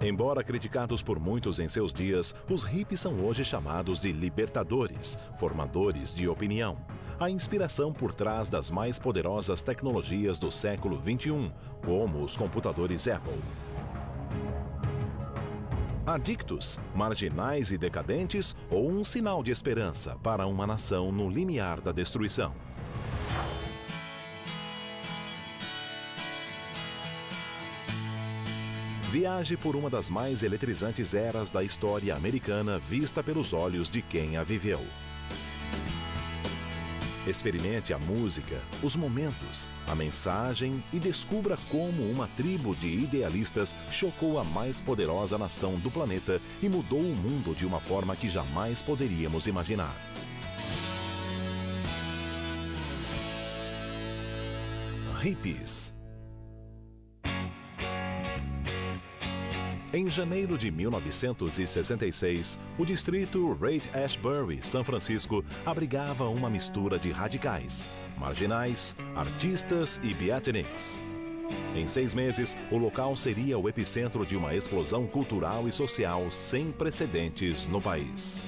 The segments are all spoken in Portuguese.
Embora criticados por muitos em seus dias, os hippies são hoje chamados de libertadores, formadores de opinião. A inspiração por trás das mais poderosas tecnologias do século XXI, como os computadores Apple. Adictos, marginais e decadentes, ou um sinal de esperança para uma nação no limiar da destruição? Viaje por uma das mais eletrizantes eras da história americana vista pelos olhos de quem a viveu. Experimente a música, os momentos, a mensagem e descubra como uma tribo de idealistas chocou a mais poderosa nação do planeta e mudou o mundo de uma forma que jamais poderíamos imaginar. Hippies. Em janeiro de 1966, o distrito Haight-Ashbury, São Francisco, abrigava uma mistura de radicais, marginais, artistas e beatniks. Em 6 meses, o local seria o epicentro de uma explosão cultural e social sem precedentes no país.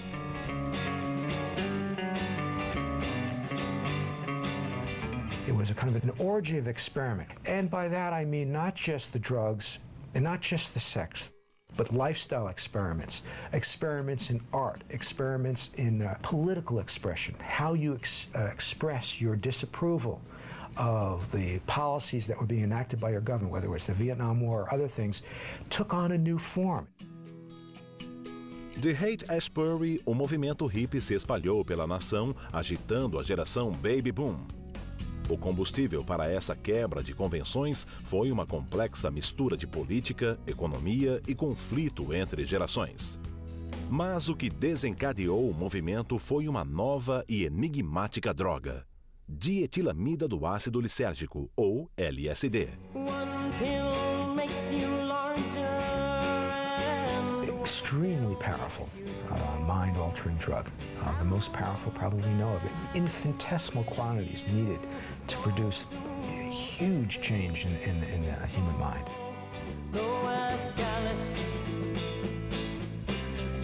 It was a kind of an orgy of experiment. And by that I mean not just the drugs and not just the sex, but lifestyle experiments, experiments in art, experiments in political expression, how you express your disapproval of the policies that were being enacted by your government, whether it was the Vietnam War or other things, took on a new form. De Haight-Ashbury, o movimento hippie se espalhou pela nação, agitando a geração Baby Boom. O combustível para essa quebra de convenções foi uma complexa mistura de política, economia e conflito entre gerações. Mas o que desencadeou o movimento foi uma nova e enigmática droga: dietilamida do ácido lisérgico, ou LSD. Extremely powerful, mind-altering drug. The most powerful probably we know of it. Infinitesimal quantities needed to produce a huge change in the human mind.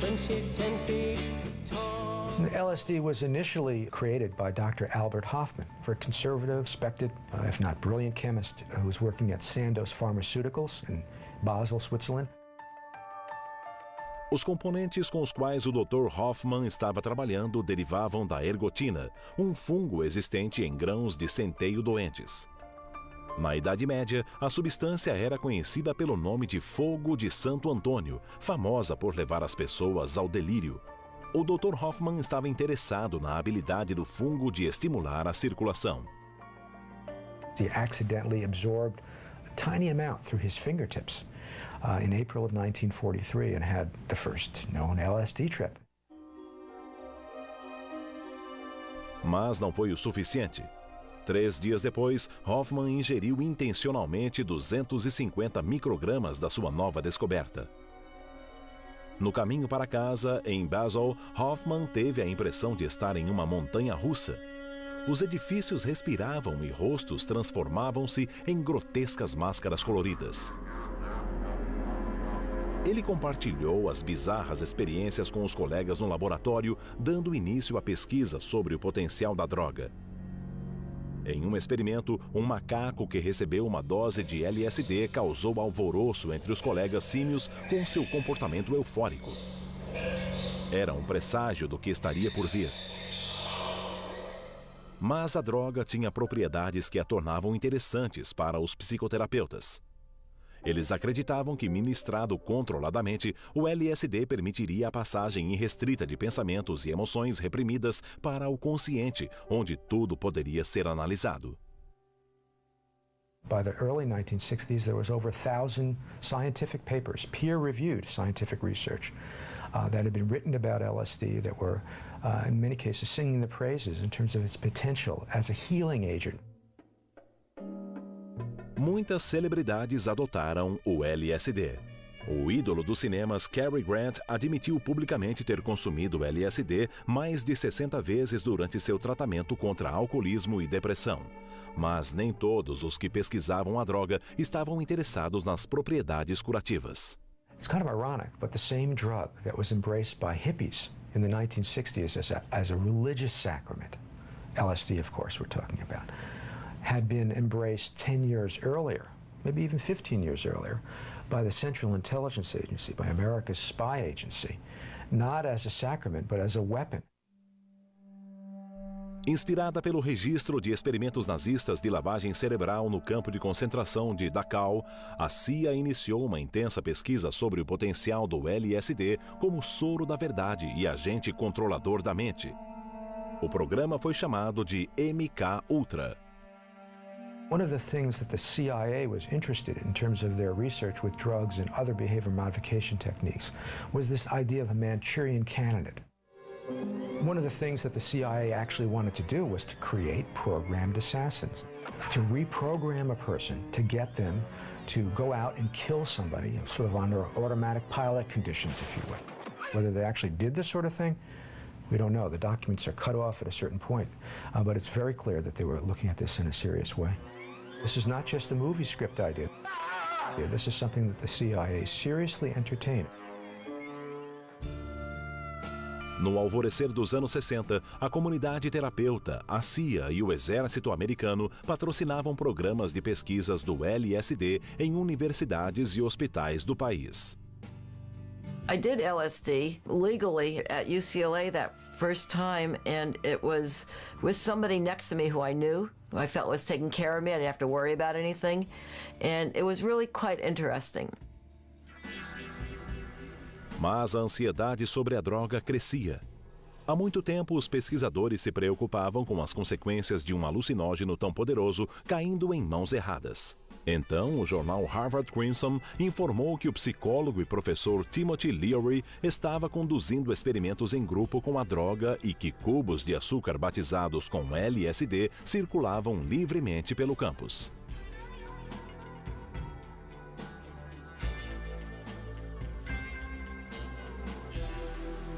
When she's 10 feet tall. LSD was initially created by Dr. Albert Hofmann, a conservative, respected, if not brilliant chemist who was working at Sandoz Pharmaceuticals in Basel, Switzerland. Os componentes com os quais o Dr. Hofmann estava trabalhando derivavam da ergotina, um fungo existente em grãos de centeio doentes. Na Idade Média, a substância era conhecida pelo nome de fogo de Santo Antônio, famosa por levar as pessoas ao delírio. O Dr. Hofmann estava interessado na habilidade do fungo de estimular a circulação. He accidentally absorbed a tiny amount through his fingertips. In April of 1943 and had the first known LSD trip. Mas não foi o suficiente. 3 dias depois, Hofmann ingeriu intencionalmente 250 microgramas da sua nova descoberta. No caminho para casa, em Basel, Hofmann teve a impressão de estar em uma montanha russa. Os edifícios respiravam e rostos transformavam-se em grotescas máscaras coloridas. Ele compartilhou as bizarras experiências com os colegas no laboratório, dando início à pesquisa sobre o potencial da droga. Em um experimento, um macaco que recebeu uma dose de LSD causou alvoroço entre os colegas símios com seu comportamento eufórico. Era um presságio do que estaria por vir. Mas a droga tinha propriedades que a tornavam interessantes para os psicoterapeutas. Eles acreditavam que, ministrado controladamente, o LSD permitiria a passagem irrestrita de pensamentos e emoções reprimidas para o consciente, onde tudo poderia ser analisado. By the early 1960s, there was over 1,000 scientific papers, peer-reviewed scientific research, that had been written about LSD that were, in many cases, singing the praises in terms of its potential as a healing agent. Muitas celebridades adotaram o LSD. O ídolo dos cinemas Cary Grant admitiu publicamente ter consumido LSD mais de 60 vezes durante seu tratamento contra alcoolismo e depressão. Mas nem todos os que pesquisavam a droga estavam interessados nas propriedades curativas. It's kind of ironic, but the same drug that was embraced by hippies in the 1960s as a religious sacrament, LSD, of course, we're talking about, had been embraced 10 years earlier, maybe even 15 years earlier, by the Central Intelligence Agency, by America's spy agency, not as a sacrament, but as a weapon. Inspirada pelo registro de experimentos nazistas de lavagem cerebral no campo de concentração de Dachau, a CIA iniciou uma intensa pesquisa sobre o potencial do LSD como soro da verdade e agente controlador da mente. O programa foi chamado de MK-Ultra. One of the things that the CIA was interested in terms of their research with drugs and other behavior modification techniques was this idea of a Manchurian candidate. One of the things that the CIA actually wanted to do was to create programmed assassins, to reprogram a person to get them to go out and kill somebody, sort of under automatic pilot conditions, if you will. Whether they actually did this sort of thing, we don't know. The documents are cut off at a certain point, but it's very clear that they were looking at this in a serious way. This is not just a movie script idea. This is something that the CIA seriously entertained. No alvorecer dos anos 60, a comunidade terapeuta, a CIA e o exército americano patrocinavam programas de pesquisas do LSD em universidades e hospitais do país. I did LSD legally at UCLA that first time, and it was with somebody next to me who I knew, who I felt was taking care of me. I didn't have to worry about anything, and it was really quite interesting. Mas a ansiedade sobre a droga crescia. Há muito tempo, os pesquisadores se preocupavam com as consequências de um alucinógeno tão poderoso caindo em mãos erradas. Então, o jornal Harvard Crimson informou que o psicólogo e professor Timothy Leary estava conduzindo experimentos em grupo com a droga e que cubos de açúcar batizados com LSD circulavam livremente pelo campus.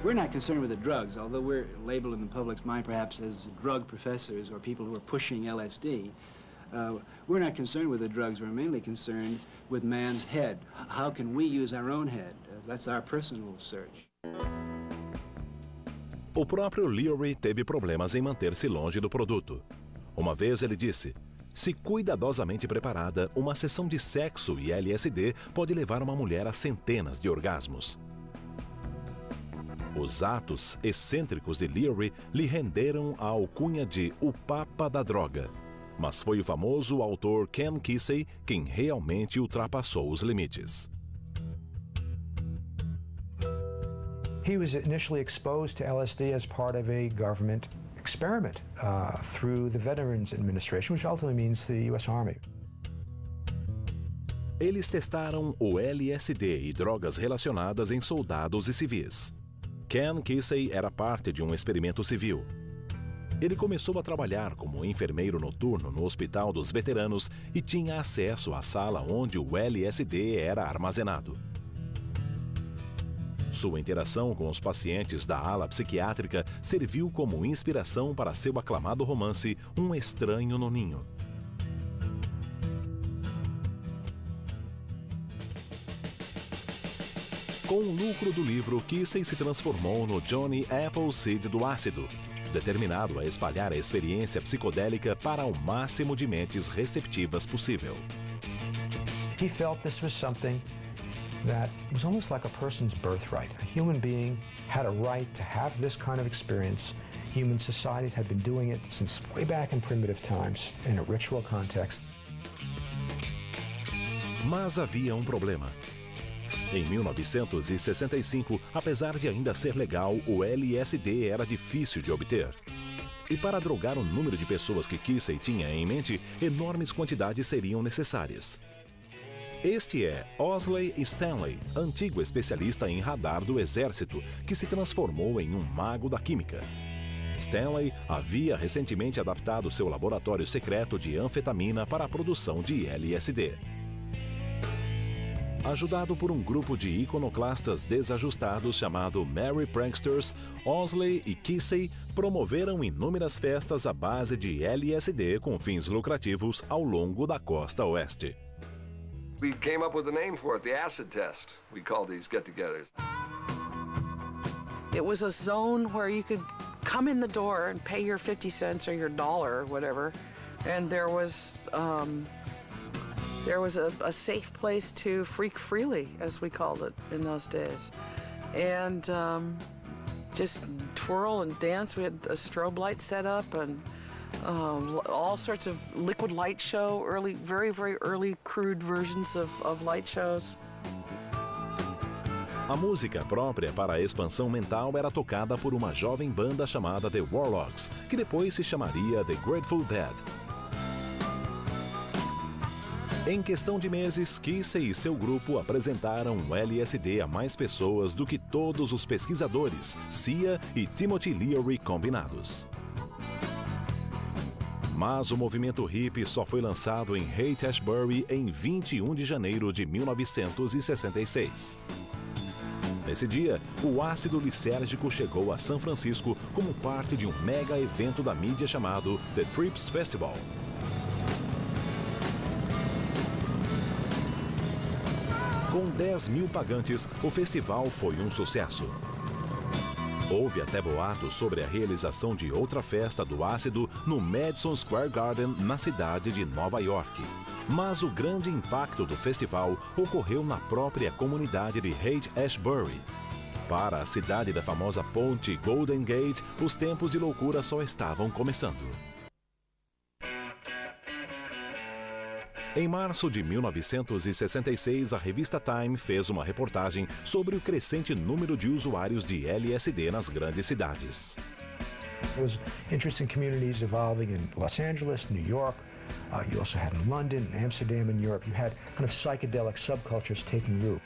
We're not concerned with the drugs, although we're labeled in the public's mind perhaps as drug professors or people who are pushing LSD. We're not concerned with the drugs. We're mainly concerned with man's head. How can we use our own head? That's our personal search. O próprio Leary teve problemas em manter-se longe do produto. Uma vez ele disse: se cuidadosamente preparada, uma sessão de sexo e LSD pode levar uma mulher a centenas de orgasmos. Os atos excêntricos de Leary lhe renderam a alcunha de o Papa da Droga. Mas foi o famoso autor Ken Kesey quem realmente ultrapassou os limites. He was initially exposed to LSD as part of a government experiment through the Veterans Administration, which ultimately means the U.S. Army. Eles testaram o LSD e drogas relacionadas em soldados e civis. Ken Kesey era parte de um experimento civil. Ele começou a trabalhar como enfermeiro noturno no Hospital dos Veteranos e tinha acesso à sala onde o LSD era armazenado. Sua interação com os pacientes da ala psiquiátrica serviu como inspiração para seu aclamado romance Um Estranho no Ninho. Com o lucro do livro, Kesey se transformou no Johnny Appleseed do ácido, determinado a espalhar a experiência psicodélica para o máximo de mentes receptivas possível. He felt this was something that was almost like a person's birthright. A human being had a right to have this kind of experience. Human societies had been doing it since way back in primitive times in a ritual context. Mas havia um problema. Em 1965, apesar de ainda ser legal, o LSD era difícil de obter. E para drogar o número de pessoas que Kesey tinha em mente, enormes quantidades seriam necessárias. Este é Owsley Stanley, antigo especialista em radar do Exército, que se transformou em um mago da química. Stanley havia recentemente adaptado seu laboratório secreto de anfetamina para a produção de LSD. Ajudado por um grupo de iconoclastas desajustados chamado Merry Pranksters, Owsley e Kesey promoveram inúmeras festas à base de LSD com fins lucrativos ao longo da costa oeste. We came up with a name for it, the acid test. We called these get-togethers. It was a zone where you could come in the door and pay your 50 cents or your dollar or whatever, and there was a safe place to freak freely, as we called it in those days, and just twirl and dance. We had a strobe light set up and all sorts of liquid light show, very, very early crude versions of light shows. A música própria para a expansão mental era tocada por uma jovem banda chamada The Warlocks, que depois se chamaria The Grateful Dead. Em questão de meses, Keesey e seu grupo apresentaram o LSD a mais pessoas do que todos os pesquisadores, Sia e Timothy Leary combinados. Mas o movimento hippie só foi lançado em Haight-Ashbury em 21 de janeiro de 1966. Nesse dia, o ácido lisérgico chegou a São Francisco como parte de um mega evento da mídia chamado The Trips Festival. Com 10 mil pagantes, o festival foi um sucesso. Houve até boatos sobre a realização de outra festa do ácido no Madison Square Garden, na cidade de Nova York. Mas o grande impacto do festival ocorreu na própria comunidade de Haight-Ashbury. Para a cidade da famosa ponte Golden Gate, os tempos de loucura só estavam começando. Em março de 1966, a revista Time fez uma reportagem sobre o crescente número de usuários de LSD nas grandes cidades. There was interesting communities evolving in Los Angeles, New York. You also had in London, Amsterdam, and Europe. You had kind of psychedelic subcultures taking root.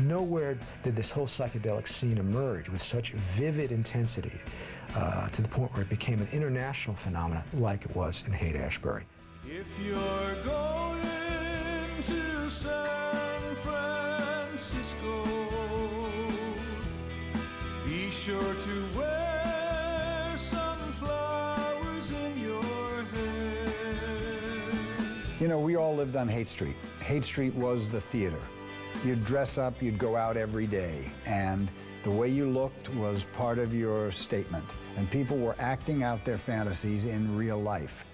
Nowhere did this whole psychedelic scene emerge with such vivid intensity to the point where it became an international phenomenon like it was in Haight-Ashbury. If you're going to San Francisco, be sure to wear some flowers in your hair. You know, we all lived on Haight Street. Haight Street was the theater. You'd dress up, you'd go out every day, and the way you looked was part of your statement. And people were acting out their fantasies in real life.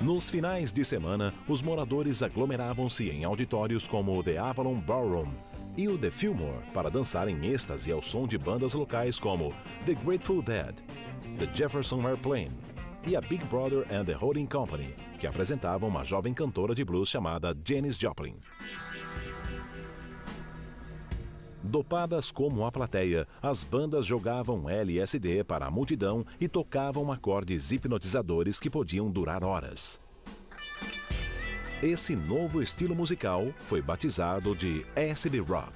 Nos finais de semana, os moradores aglomeravam-se em auditórios como o The Avalon Ballroom e o The Fillmore para dançar em êxtase ao som de bandas locais como The Grateful Dead, The Jefferson Airplane e a Big Brother and the Holding Company, que apresentavam uma jovem cantora de blues chamada Janis Joplin. Dopadas como a plateia, as bandas jogavam LSD para a multidão e tocavam acordes hipnotizadores que podiam durar horas. Esse novo estilo musical foi batizado de acid rock.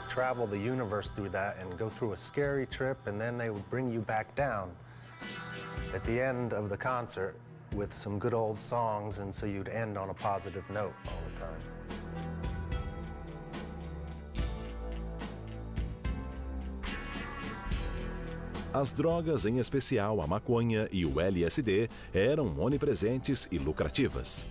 Travel the universe through that and go through a scary trip, and then they would bring you back down at the end of the concert with some good old songs, and so you'd end on a positive note all the time. As drogas, em especial a maconha e o LSD, eram onipresentes e lucrativas.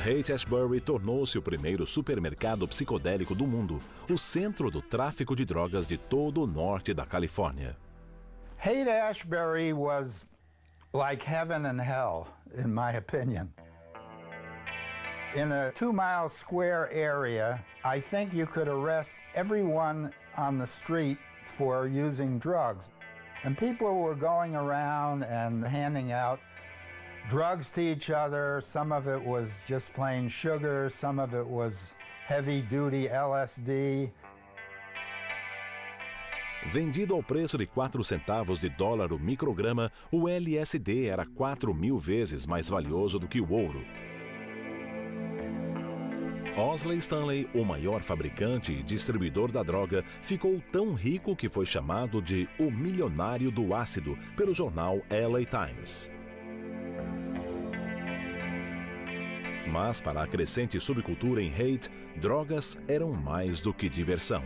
Haight-Ashbury tornou-se o primeiro supermercado psicodélico do mundo, o centro do tráfico de drogas de todo o norte da Califórnia. Haight-Ashbury was like heaven and hell, in my opinion. In a 2-mile square area, I think you could arrest everyone on the street for using drugs. And people were going around and handing out drugs to each other. Some of it was just plain sugar, some of it was heavy-duty LSD. Vendido ao preço de 4 centavos de dólar o micrograma, o LSD era 4.000 vezes mais valioso do que o ouro. Owsley Stanley, o maior fabricante e distribuidor da droga, ficou tão rico que foi chamado de o milionário do ácido pelo jornal LA Times. Mas para a crescente subcultura em Haight, drogas eram mais do que diversão.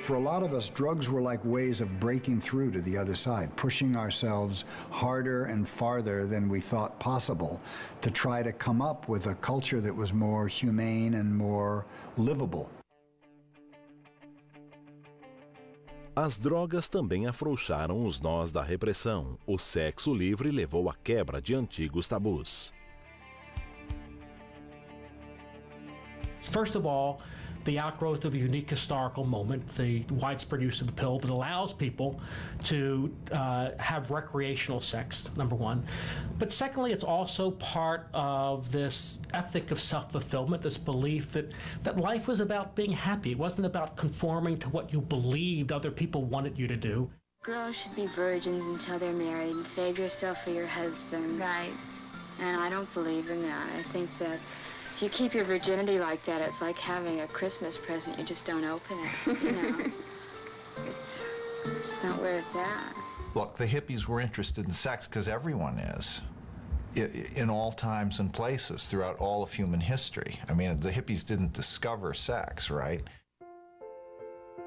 For a lot of us, drugs were like ways of breaking through to the other side, pushing ourselves harder and farther than we thought possible to try to come up with a culture that was more humane and more livable. As drogas também afrouxaram os nós da repressão. O sexo livre levou à quebra de antigos tabus. First of all, the outgrowth of a unique historical moment, the widespread use of the pill that allows people to have recreational sex, number one. But secondly, it's also part of this ethic of self-fulfillment, this belief that life was about being happy. It wasn't about conforming to what you believed other people wanted you to do. Girls should be virgins until they're married and save yourself for your husband. Right. And I don't believe in that. I think that if you keep your virginity like that, it's like having a Christmas present. You just don't open it, you know. It's not where it's at. Look, the hippies were interested in sex because everyone is, in all times and places throughout all of human history. I mean, the hippies didn't discover sex, right?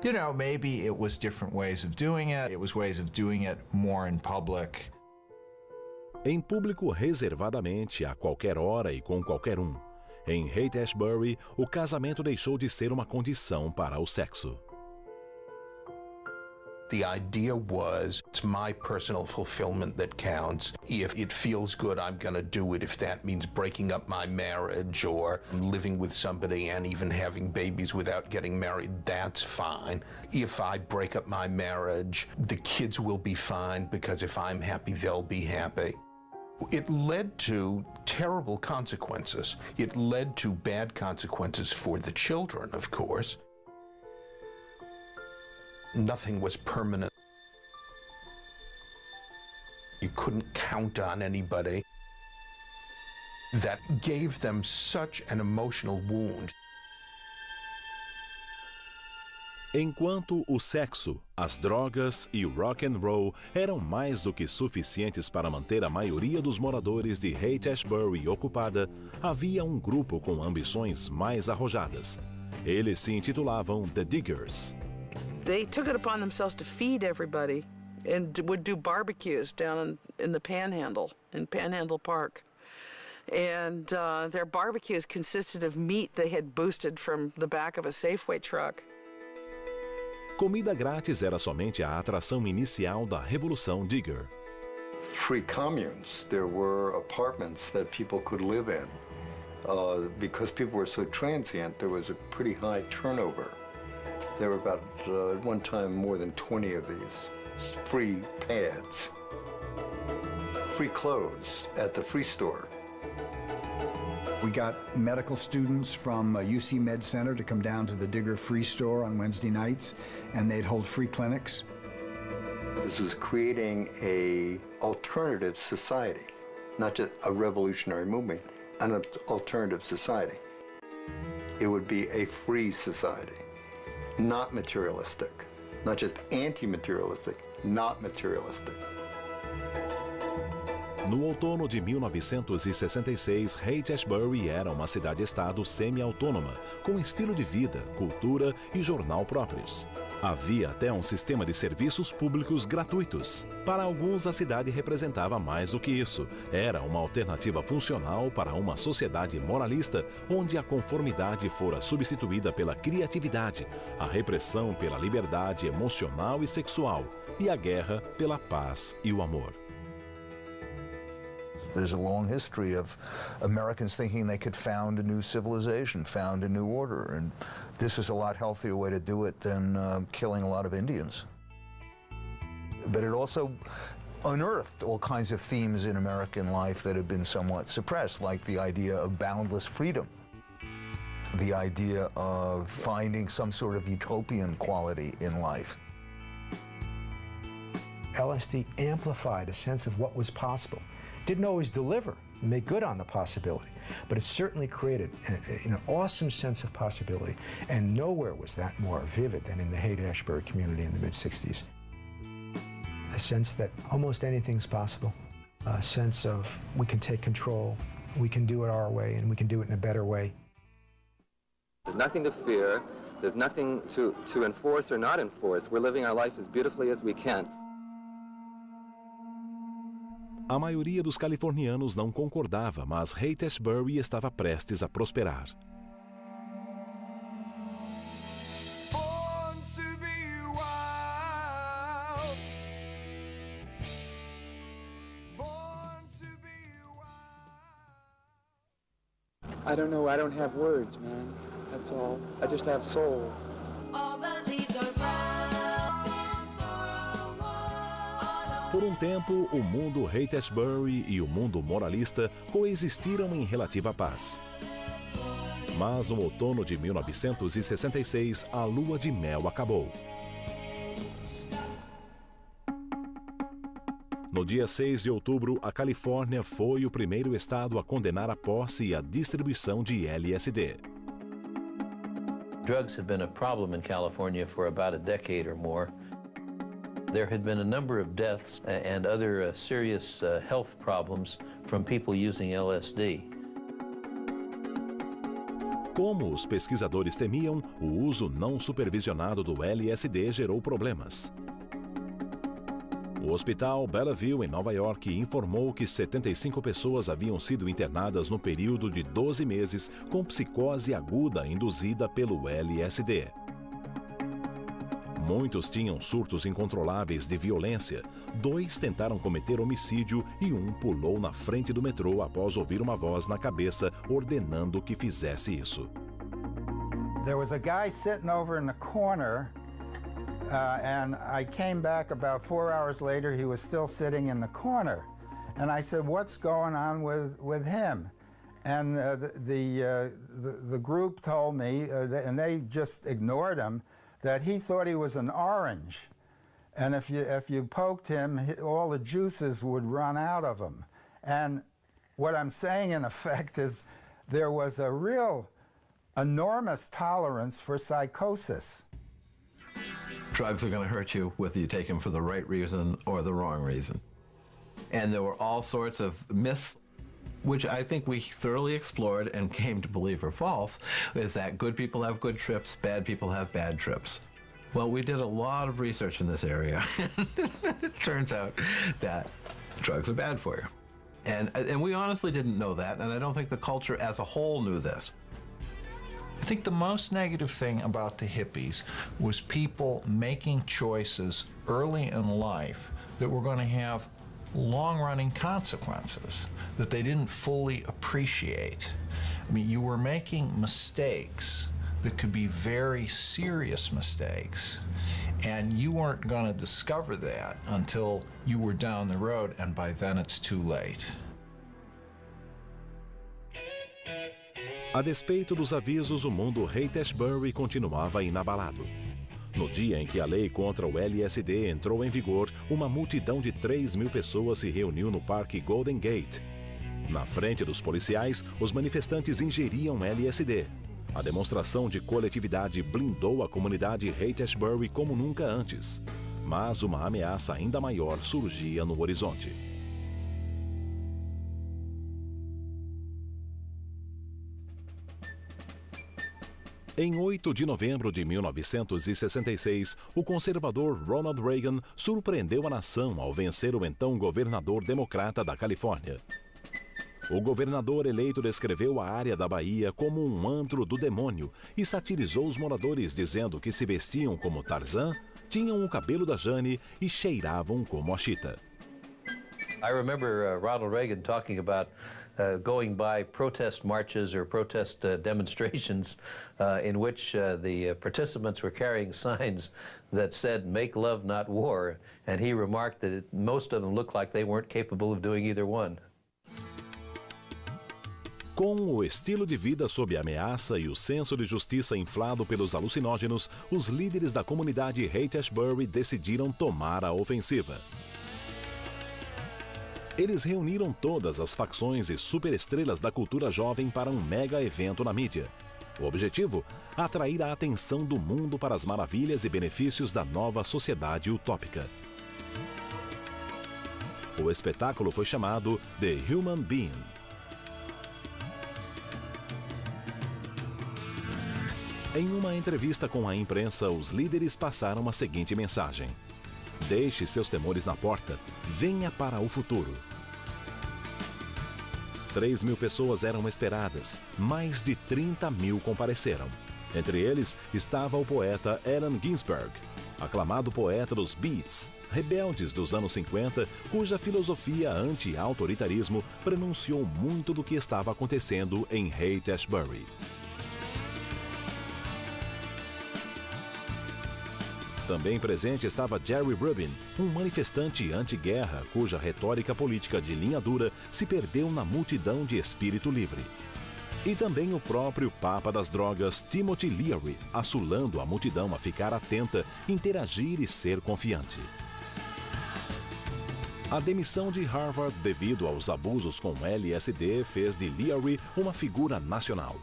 You know, maybe it was different ways of doing it. It was ways of doing it more in public. Em público, reservadamente, a qualquer hora e com qualquer um. Em Haight-Ashbury, o casamento deixou de ser uma condição para o sexo. The idea was, it's my personal fulfillment that counts. If it feels good, I'm going to do it. If that means breaking up my marriage or living with somebody and even having babies without getting married, that's fine. If I break up my marriage, the kids will be fine because if I'm happy, they'll be happy. It led to terrible consequences. It led to bad consequences for the children, of course. Nothing was permanent. You couldn't count on anybody. That gave them such an emotional wound. Enquanto o sexo, as drogas e o rock and roll eram mais do que suficientes para manter a maioria dos moradores de Haight-Ashbury ocupada, havia um grupo com ambições mais arrojadas. Eles se intitulavam The Diggers. They took it upon themselves to feed everybody and would do barbecues down in the Panhandle, in Panhandle Park. And their barbecues consisted of meat they had boosted from the back of a Safeway truck. Comida grátis era somente a atração inicial da Revolução Digger. Free communes. There were apartments that people could live in. Because people were so transient, there was a pretty high turnover. There were about, at one time, more than 20 of these. Free pads. Free clothes at the free store. We got medical students from UC Med Center to come down to the Digger Free Store on Wednesday nights, and they'd hold free clinics. This was creating an alternative society, not just a revolutionary movement, an alternative society. It would be a free society, not materialistic, not just anti-materialistic, not materialistic. No outono de 1966, Haight-Ashbury era uma cidade-estado semi-autônoma, com estilo de vida, cultura e jornal próprios. Havia até um sistema de serviços públicos gratuitos. Para alguns, a cidade representava mais do que isso. Era uma alternativa funcional para uma sociedade moralista, onde a conformidade fora substituída pela criatividade, a repressão pela liberdade emocional e sexual, e a guerra pela paz e o amor. There's a long history of Americans thinking they could found a new civilization, found a new order, and this is a lot healthier way to do it than killing a lot of Indians. But it also unearthed all kinds of themes in American life that had been somewhat suppressed, like the idea of boundless freedom, the idea of finding some sort of utopian quality in life. LSD amplified a sense of what was possible. Didn't always deliver and make good on the possibility, but it certainly created an awesome sense of possibility, and nowhere was that more vivid than in the Haight-Ashbury community in the mid-60s. A sense that almost anything's possible, a sense of we can take control, we can do it our way, and we can do it in a better way. There's nothing to fear. There's nothing to enforce or not enforce. We're living our life as beautifully as we can. A maioria dos californianos não concordava, mas Haight-Ashbury estava prestes a prosperar. I don't know, I don't have words, man. That's all. I just have soul. Por um tempo, o mundo Haight-Ashbury e o mundo moralista coexistiram em relativa paz. Mas no outono de 1966, a lua de mel acabou. No dia 6 de outubro, a Califórnia foi o primeiro estado a condenar a posse e a distribuição de LSD. Drugs have been a problem in California for about a decade or more. There had been a number of deaths and other serious health problems from people using LSD. Como os pesquisadores temiam, o uso não supervisionado do LSD gerou problemas. O Hospital Bellevue, em Nova York, informou que 75 pessoas haviam sido internadas no período de 12 meses com psicose aguda induzida pelo LSD. Muitos tinham surtos incontroláveis de violência, 2 tentaram cometer homicídio e 1 pulou na frente do metrô após ouvir uma voz na cabeça ordenando que fizesse isso. There was a guy sitting over in the corner. And I came back about 4 hours later, he was still sitting in the corner. And I said, what's going on with him? And the group told me, and they just ignored him, that he thought he was an orange. And if you poked him, all the juices would run out of him. And what I'm saying, in effect, is there was a real enormous tolerance for psychosis. Drugs are going to hurt you whether you take them for the right reason or the wrong reason. And there were all sorts of myths, which I think we thoroughly explored and came to believe are false, is that good people have good trips, bad people have bad trips. Well, we did a lot of research in this area. It turns out that drugs are bad for you. And we honestly didn't know that, and I don't think the culture as a whole knew this. I think the most negative thing about the hippies was people making choices early in life that were going to have long-running consequences that they didn't fully appreciate. I mean, you were making mistakes that could be very serious mistakes, and you weren't going to discover that until you were down the road, and by then it's too late. A despeito dos avisos, o mundo Haight-Ashbury continuava inabalado. No dia em que a lei contra o LSD entrou em vigor, uma multidão de 3.000 pessoas se reuniu no Parque Golden Gate. Na frente dos policiais, os manifestantes ingeriam LSD. A demonstração de coletividade blindou a comunidade Haight-Ashbury como nunca antes. Mas uma ameaça ainda maior surgia no horizonte. Em 8 de novembro de 1966, o conservador Ronald Reagan surpreendeu a nação ao vencer o então governador democrata da Califórnia. O governador eleito descreveu a área da Bahia como um antro do demônio e satirizou os moradores dizendo que se vestiam como Tarzan, tinham o cabelo da Jane e cheiravam como a Chita. I remember Ronald Reagan talking about going by protest marches or protest demonstrations in which the participants were carrying signs that said, "Make love, not war," and he remarked that most of them looked like they weren't capable of doing either one. Com o estilo de vida sob ameaça e o senso de justiça inflado pelos alucinógenos, os líderes da comunidade Haight-Ashbury decidiram tomar a ofensiva. Eles reuniram todas as facções e superestrelas da cultura jovem para um mega evento na mídia. O objetivo? Atrair a atenção do mundo para as maravilhas e benefícios da nova sociedade utópica. O espetáculo foi chamado The Human Being. Em uma entrevista com a imprensa, os líderes passaram a seguinte mensagem: deixe seus temores na porta, venha para o futuro. 3.000 pessoas eram esperadas, mais de 30.000 compareceram. Entre eles estava o poeta Allen Ginsberg, aclamado poeta dos Beats, rebeldes dos anos 50, cuja filosofia anti-autoritarismo pronunciou muito do que estava acontecendo em Haight-Ashbury. Também presente estava Jerry Rubin, um manifestante anti-guerra cuja retórica política de linha dura se perdeu na multidão de espírito livre. E também o próprio Papa das Drogas, Timothy Leary, assolando a multidão a ficar atenta, interagir e ser confiante. A demissão de Harvard devido aos abusos com LSD fez de Leary uma figura nacional.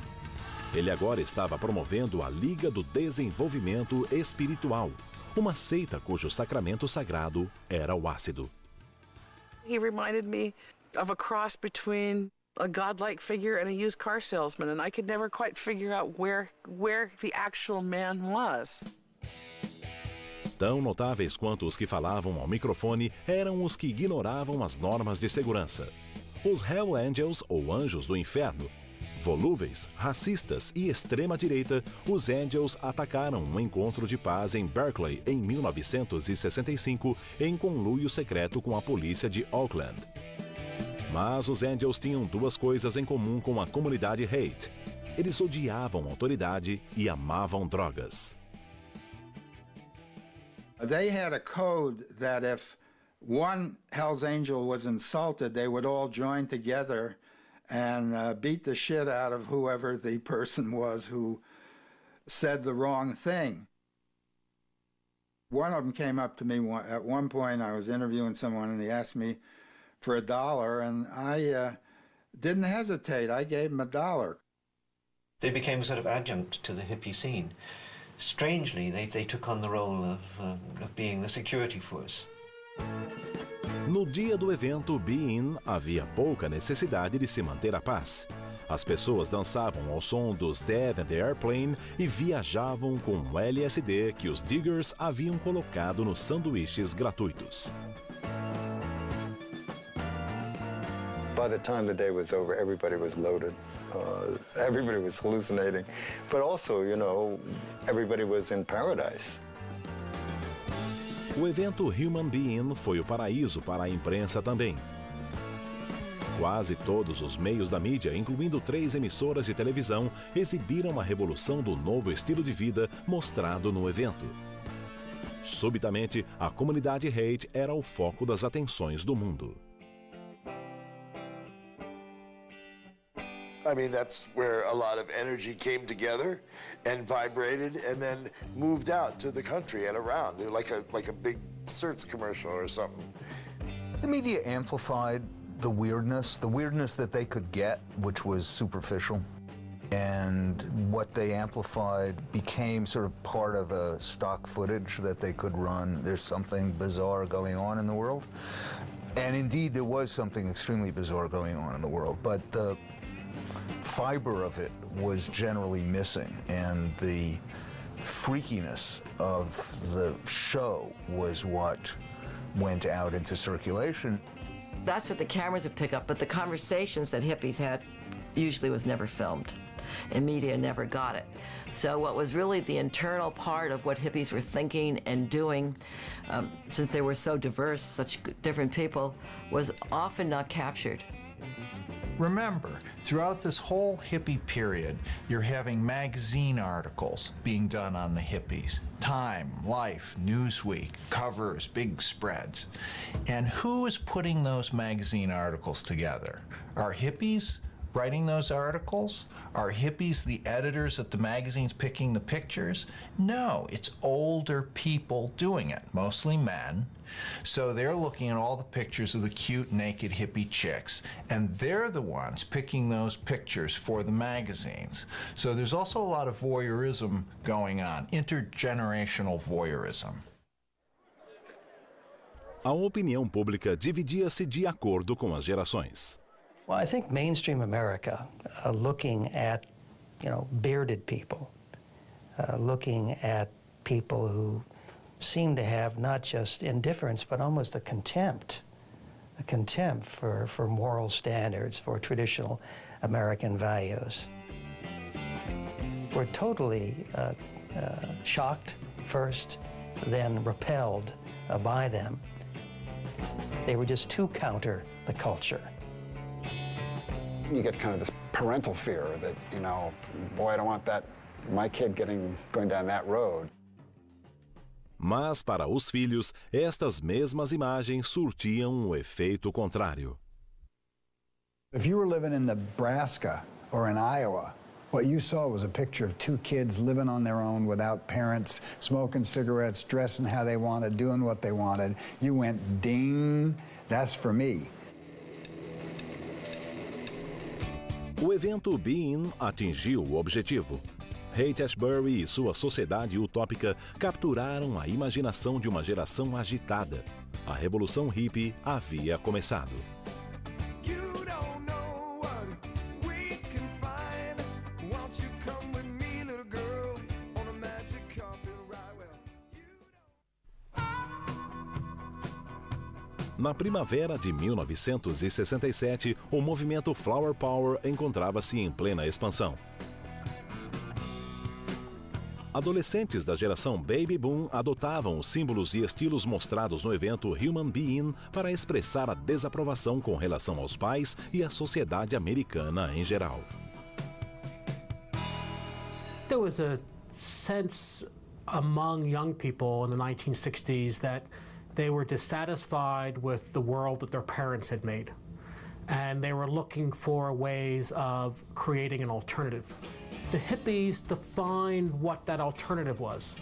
Ele agora estava promovendo a Liga do Desenvolvimento Espiritual, uma seita cujo sacramento sagrado era o ácido. He reminded me of a cross between a godlike figure and a used car salesman, and I could never quite figure out where the actual man was. Tão notáveis quanto os que falavam ao microfone eram os que ignoravam as normas de segurança. Os Hell Angels, ou Anjos do Inferno, volúveis, racistas e extrema-direita, os Angels atacaram um encontro de paz em Berkeley em 1965 em conluio secreto com a polícia de Oakland. Mas os Angels tinham duas coisas em comum com a comunidade Haight. Eles odiavam a autoridade e amavam drogas. They had a code that if one Hell's Angel was insulted, they would all join together and beat the shit out of whoever the person was who said the wrong thing. One of them came up to me at one point. I was interviewing someone and he asked me for $1, and I didn't hesitate. I gave him $1. They became a sort of adjunct to the hippie scene. Strangely, they took on the role of being the security force. No dia do evento Be In, havia pouca necessidade de se manter a paz. As pessoas dançavam ao som dos Dead and the Airplane e viajavam com o LSD que os Diggers haviam colocado nos sanduíches gratuitos. By the time the day was over, everybody was loaded. Everybody was hallucinating. But also, you know, everybody was in paradise. O evento Human Being foi o paraíso para a imprensa também. Quase todos os meios da mídia, incluindo 3 emissoras de televisão, exibiram a revolução do novo estilo de vida mostrado no evento. Subitamente, a comunidade Haight era o foco das atenções do mundo. I mean, that's where a lot of energy came together and vibrated and then moved out to the country and around, like a big Certs commercial or something. The media amplified the weirdness that they could get, which was superficial. And what they amplified became sort of part of a stock footage that they could run. There's something bizarre going on in the world. And indeed, there was something extremely bizarre going on in the world, but the fiber of it was generally missing, and the freakiness of the show was what went out into circulation. That's what the cameras would pick up, but the conversations that hippies had usually was never filmed, and media never got it. So what was really the internal part of what hippies were thinking and doing, since they were so diverse, such different people, was often not captured. Remember, throughout this whole hippie period, you're having magazine articles being done on the hippies. Time, Life, Newsweek, covers, big spreads. And who is putting those magazine articles together? Are hippies writing those articles? Are hippies the editors at the magazines picking the pictures? No, it's older people doing it, mostly men. So they're looking at all the pictures of the cute, naked hippie chicks, and they're the ones picking those pictures for the magazines. So there's also a lot of voyeurism going on, intergenerational voyeurism. A opinião pública dividia-se de acordo com as gerações. Well, I think mainstream America, looking at, bearded people, looking at people who seem to have not just indifference, but almost a contempt for moral standards, for traditional American values. We're totally shocked first, then repelled by them. They were just too counter the culture. You get kind of this parental fear that, you know, boy, I don't want my kid going down that road. Mas, para os filhos, estas mesmas imagens surtiam um efeito contrário. If you were living in Nebraska or in Iowa, what you saw was a picture of two kids living on their own without parents, smoking cigarettes, dressing how they wanted, doing what they wanted. You went, ding, that's for me. O evento Be In atingiu o objetivo. Haight-Ashbury e sua sociedade utópica capturaram a imaginação de uma geração agitada. A revolução hippie havia começado. Na primavera de 1967, o movimento Flower Power encontrava-se em plena expansão. Adolescentes da geração Baby Boom adotavam os símbolos e estilos mostrados no evento Human Being para expressar a desaprovação com relação aos pais e à sociedade americana em geral. There was a sense among young people in the 1960s that they were dissatisfied with the world that their parents had made, and they were looking for ways of creating an alternative. The hippies defined what that alternative was.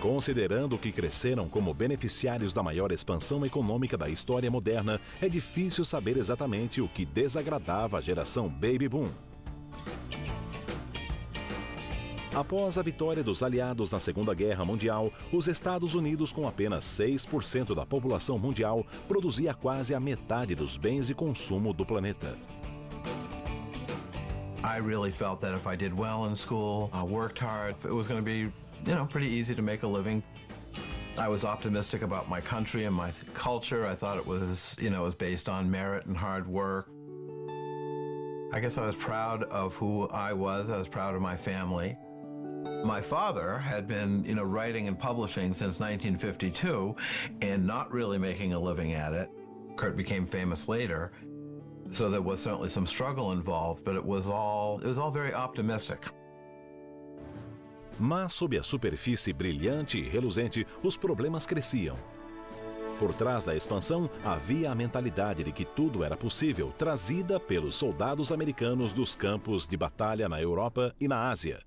Considerando que cresceram como beneficiários da maior expansão econômica da história moderna, é difícil saber exatamente o que desagradava a geração Baby Boom. Após a vitória dos aliados na Segunda Guerra Mundial, os Estados Unidos, com apenas 6% da população mundial, produzia quase a metade dos bens de consumo do planeta. I really felt that if I did well in school, worked hard, it was going to be, pretty easy to make a living. I was optimistic about my country and my culture. I thought it was, it was based on merit and hard work. I guess I was proud of who I was proud of my family. My father had been, writing and publishing since 1952 and not really making a living at it. Kurt became famous later, so there was certainly some struggle involved, but it was all very optimistic. Mas sob a superfície brilhante e reluzente, os problemas cresciam. Por trás da expansão, havia a mentalidade de que tudo era possível, trazida pelos soldados americanos dos campos de batalha na Europa e na Ásia.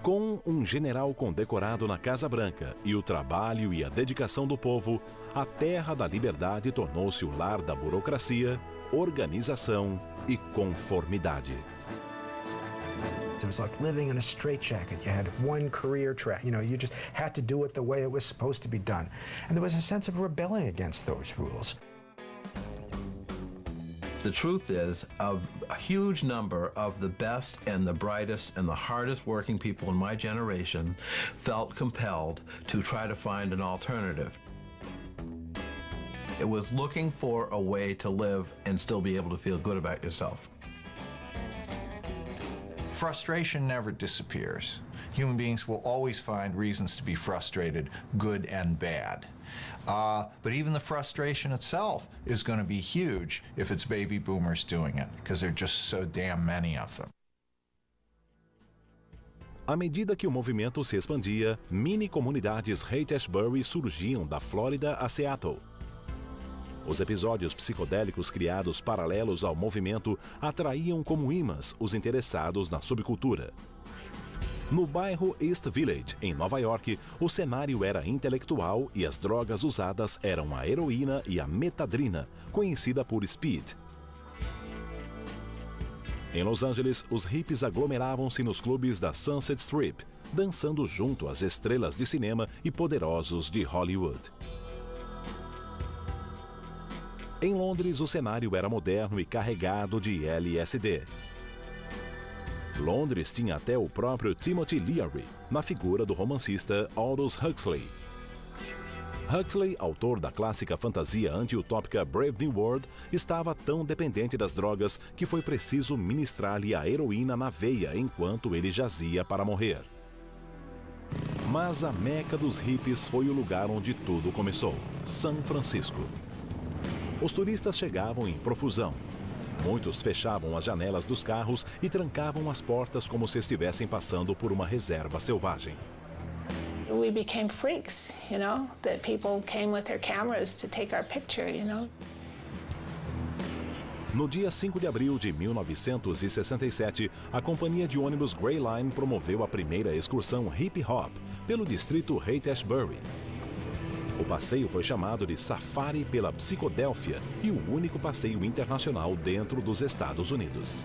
Com um general condecorado na Casa Branca e o trabalho e a dedicação do povo, a Terra da Liberdade tornou-se o lar da burocracia, organização e conformidade. It was like living in a straitjacket. You had one career track. You just had to do it the way it was supposed to be done. And there was a sense of rebelling against those rules. The truth is, a huge number of the best and the brightest and the hardest working people in my generation felt compelled to try to find an alternative. It was looking for a way to live and still be able to feel good about yourself. Frustration never disappears. Human beings will always find reasons to be frustrated, good and bad. But even the frustration itself is going to be huge if it's baby boomers doing it, because there are just so damn many of them. À medida que o movimento se expandia, mini-comunidades Haight-Ashbury surgiam da Flórida a Seattle. Os episódios psicodélicos criados paralelos ao movimento atraíam como imãs os interessados na subcultura. No bairro East Village, em Nova York, o cenário era intelectual e as drogas usadas eram a heroína e a metadrina, conhecida por speed. Em Los Angeles, os hippies aglomeravam-se nos clubes da Sunset Strip, dançando junto às estrelas de cinema e poderosos de Hollywood. Em Londres, o cenário era moderno e carregado de LSD. Londres tinha até o próprio Timothy Leary, na figura do romancista Aldous Huxley. Huxley, autor da clássica fantasia anti-utópica Brave New World, estava tão dependente das drogas que foi preciso ministrar-lhe a heroína na veia enquanto ele jazia para morrer. Mas a meca dos hippies foi o lugar onde tudo começou, São Francisco. Os turistas chegavam em profusão. Muitos fechavam as janelas dos carros e trancavam as portas como se estivessem passando por uma reserva selvagem. We became freaks, you know, that people came with their cameras to take our picture, you know. No dia 5 de abril de 1967, a companhia de ônibus Grey Line promoveu a primeira excursão hip-hop pelo distrito Haight-Ashbury. O passeio foi chamado de Safari pela Psicodélfia e o único passeio internacional dentro dos Estados Unidos.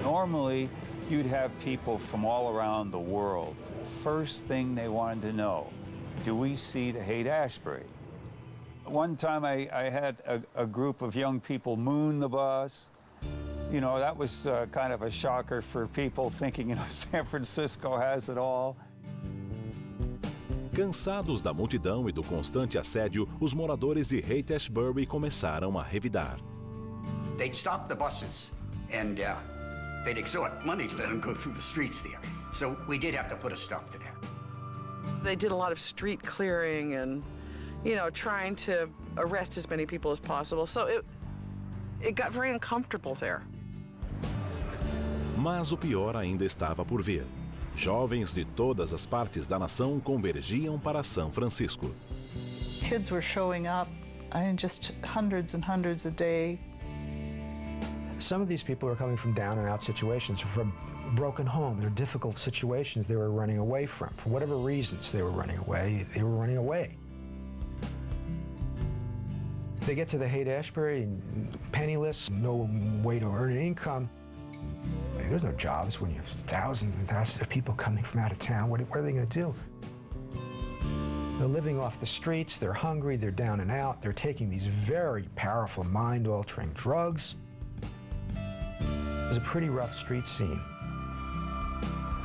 Normally, you'd have people from all around the world. First thing they wanted to know, do we see the Haight-Ashbury? One time I had a group of young people moon the bus. You know, that was kind of a shocker for people thinking, you know, San Francisco has it all. Cansados da multidão e do constante assédio, os moradores de Haight-Ashbury começaram a revidar. They'd stop the buses and they'd extort money to let them go through the streets there. So we did have to put a stop to that. They did a lot of street clearing and, you know, trying to arrest as many people as possible. So it got very uncomfortable there. Mas o pior ainda estava por vir. Jovens de todas as partes da nação convergiam para São Francisco. Kids were showing up, just hundreds and hundreds a day. Some of these people are coming from down and out situations, from broken homes or difficult situations they were running away from. For whatever reasons they were running away, They get to the Haight-Ashbury, penniless, no way to earn an income. There's no jobs when you have thousands and thousands of people coming from out of town. What are they going to do? They're living off the streets, they're hungry, they're down and out, they're taking these very powerful mind-altering drugs. It was a pretty rough street scene.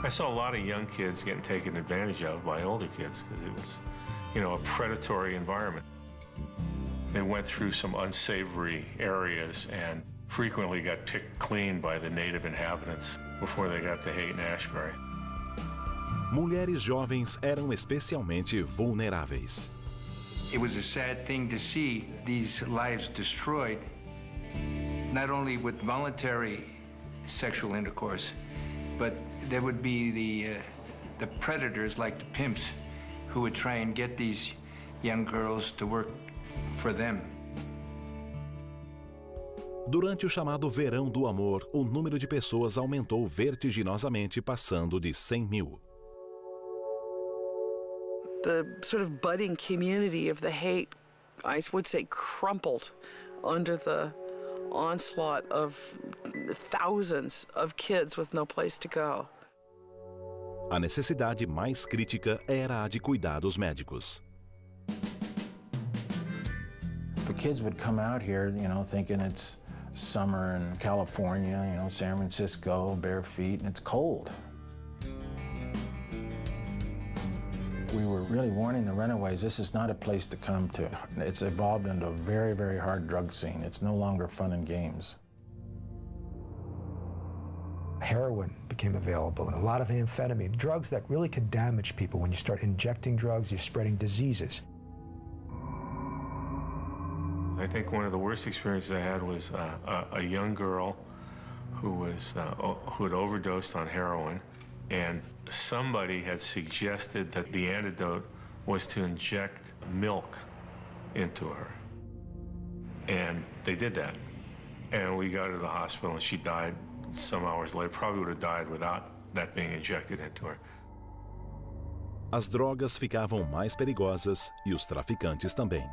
I saw a lot of young kids getting taken advantage of by older kids because it was, you know, a predatory environment. They went through some unsavory areas and frequently got picked clean by the native inhabitants before they got to Haight-Ashbury. Mulheres jovens eram especialmente vulneráveis. It was a sad thing to see these lives destroyed, not only with voluntary sexual intercourse, but there would be the predators like the pimps who would try and get these young girls to work for them. Durante o chamado Verão do Amor, o número de pessoas aumentou vertiginosamente, passando de 100 mil. The sort of budding community of the Haight, I would say, crumpled under the onslaught of thousands of kids with no place to go. A necessidade mais crítica era a de cuidados médicos. The kids would come out here, you know, thinking it's summer in California, you know, San Francisco, bare feet, and it's cold. We were really warning the runaways, this is not a place to come to. It's evolved into a very, very hard drug scene. It's no longer fun and games. Heroin became available and a lot of amphetamine, drugs that really could damage people. When you start injecting drugs, you're spreading diseases. I think one of the worst experiences I had was a young girl who had overdosed on heroin, and somebody had suggested that the antidote was to inject milk into her. And they did that. And we got her to the hospital and she died some hours later. Probably would have died without that being injected into her. As drogas ficavam mais perigosas e os traficantes também.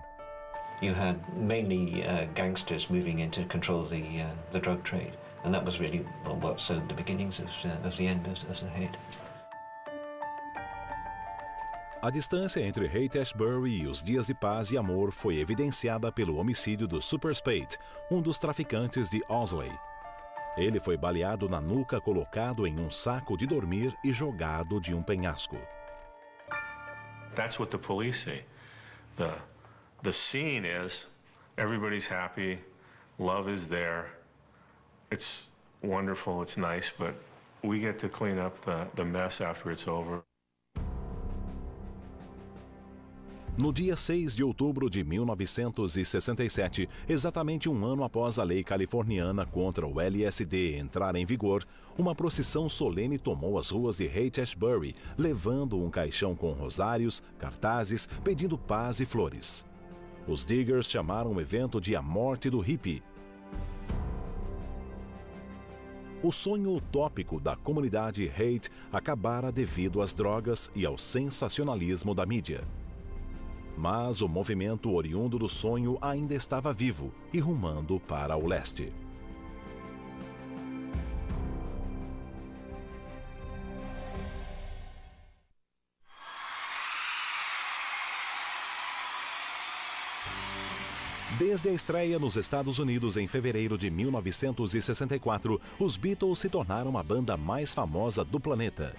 You had mainly gangsters moving in to control the drug trade, and that was really what sowed the beginnings of the end of the Haight. A distância entre Haight-Ashbury e os dias de paz e amor foi evidenciada pelo homicídio do Super Spade, um dos traficantes de Owsley. Ele foi baleado na nuca, colocado em um saco de dormir e jogado de um penhasco. That's what the police see. The scene is everybody's happy, love is there. It's wonderful, it's nice, but we get to clean up the mess after it's over. No dia 6 de outubro de 1967, exatamente um ano após a lei californiana contra o LSD entrar em vigor, uma procissão solene tomou as ruas de Haight-Ashbury, levando um caixão com rosários, cartazes, pedindo paz e flores. Os Diggers chamaram o evento de A Morte do Hippie. O sonho utópico da comunidade Haight acabara devido às drogas e ao sensacionalismo da mídia. Mas o movimento oriundo do sonho ainda estava vivo e rumando para o leste. Desde a estreia nos Estados Unidos em fevereiro de 1964, os Beatles se tornaram a banda mais famosa do planeta.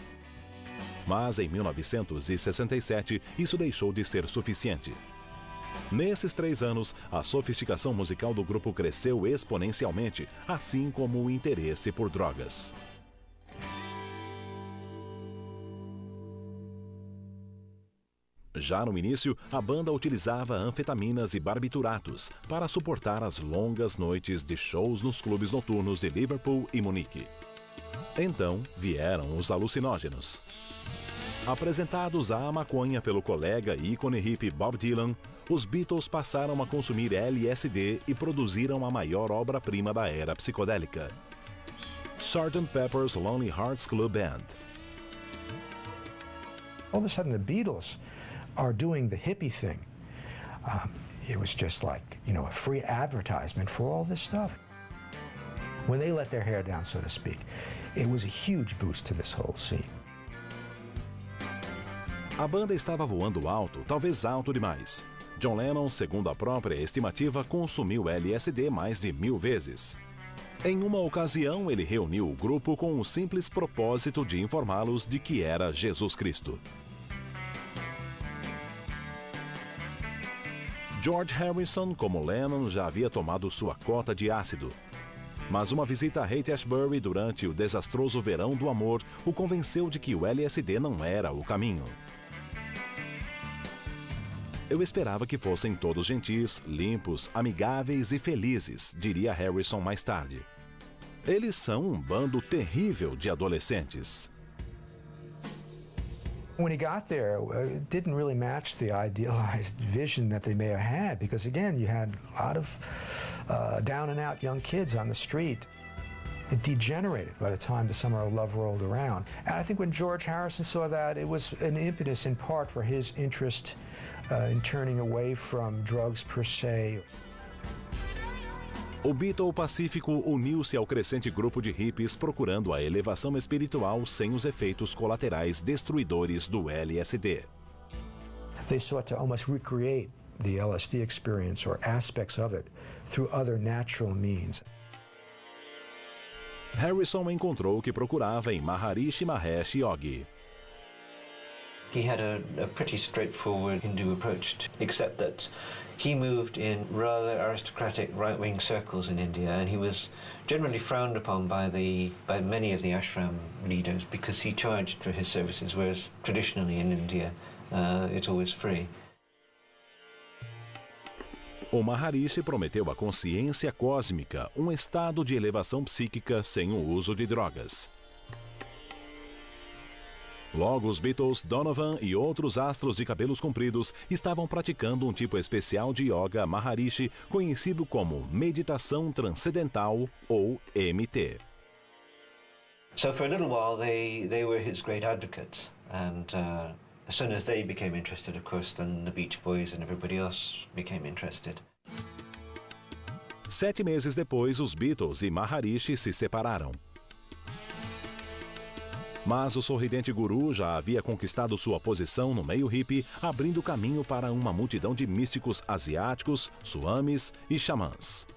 Mas em 1967, isso deixou de ser suficiente. Nesses 3 anos, a sofisticação musical do grupo cresceu exponencialmente, assim como o interesse por drogas. Já no início, a banda utilizava anfetaminas e barbituratos para suportar as longas noites de shows nos clubes noturnos de Liverpool e Munique. Então vieram os alucinógenos. Apresentados à maconha pelo colega e ícone hippie Bob Dylan, os Beatles passaram a consumir LSD e produziram a maior obra-prima da era psicodélica, Sgt. Pepper's Lonely Hearts Club Band. All of a sudden, the Beatles are doing the hippie thing. It was just like, you know, a free advertisement for all this stuff. When they let their hair down, so to speak, it was a huge boost to this whole scene. A banda estava voando alto, talvez alto demais. John Lennon, segundo a própria estimativa, consumiu LSD mais de 1000 vezes. Em uma ocasião, ele reuniu o grupo com o simples propósito de informá-los de que era Jesus Cristo. George Harrison, como Lennon, já havia tomado sua cota de ácido. Mas uma visita a Haight-Ashbury durante o desastroso verão do amor o convenceu de que o LSD não era o caminho. Eu esperava que fossem todos gentis, limpos, amigáveis e felizes, diria Harrison mais tarde. Eles são um bando terrível de adolescentes. When he got there, it didn't really match the idealized vision that they may have had, because again, you had a lot of down and out young kids on the street. It degenerated by the time the Summer of Love rolled around. And I think when George Harrison saw that, it was an impetus in part for his interest in turning away from drugs per se. O Beatle Pacífico uniu-se ao crescente grupo de hippies procurando a elevação espiritual sem os efeitos colaterais destruidores do LSD. They sought to almost recreate the LSD experience or aspects of it through other natural means. Harrison encontrou o que procurava em Maharishi Mahesh Yogi. He had a pretty straightforward Hindu approach, except that he moved in rather aristocratic right-wing circles in India, and he was generally frowned upon by many of the ashram leaders because he charged for his services, whereas traditionally in India it's always free. O Maharishi prometeu a consciência cósmica, um estado de elevação psíquica sem o uso de drogas. Logo, os Beatles, Donovan e outros astros de cabelos compridos estavam praticando um tipo especial de yoga Maharishi, conhecido como meditação transcendental ou MT. So for a little while they were his great advocates, and as soon as they became interested, of course, then the Beach Boys and everybody else became interested. 7 meses depois, os Beatles e Maharishi se separaram. Mas o sorridente guru já havia conquistado sua posição no meio hippie, abrindo caminho para uma multidão de místicos asiáticos, swamis e xamãs.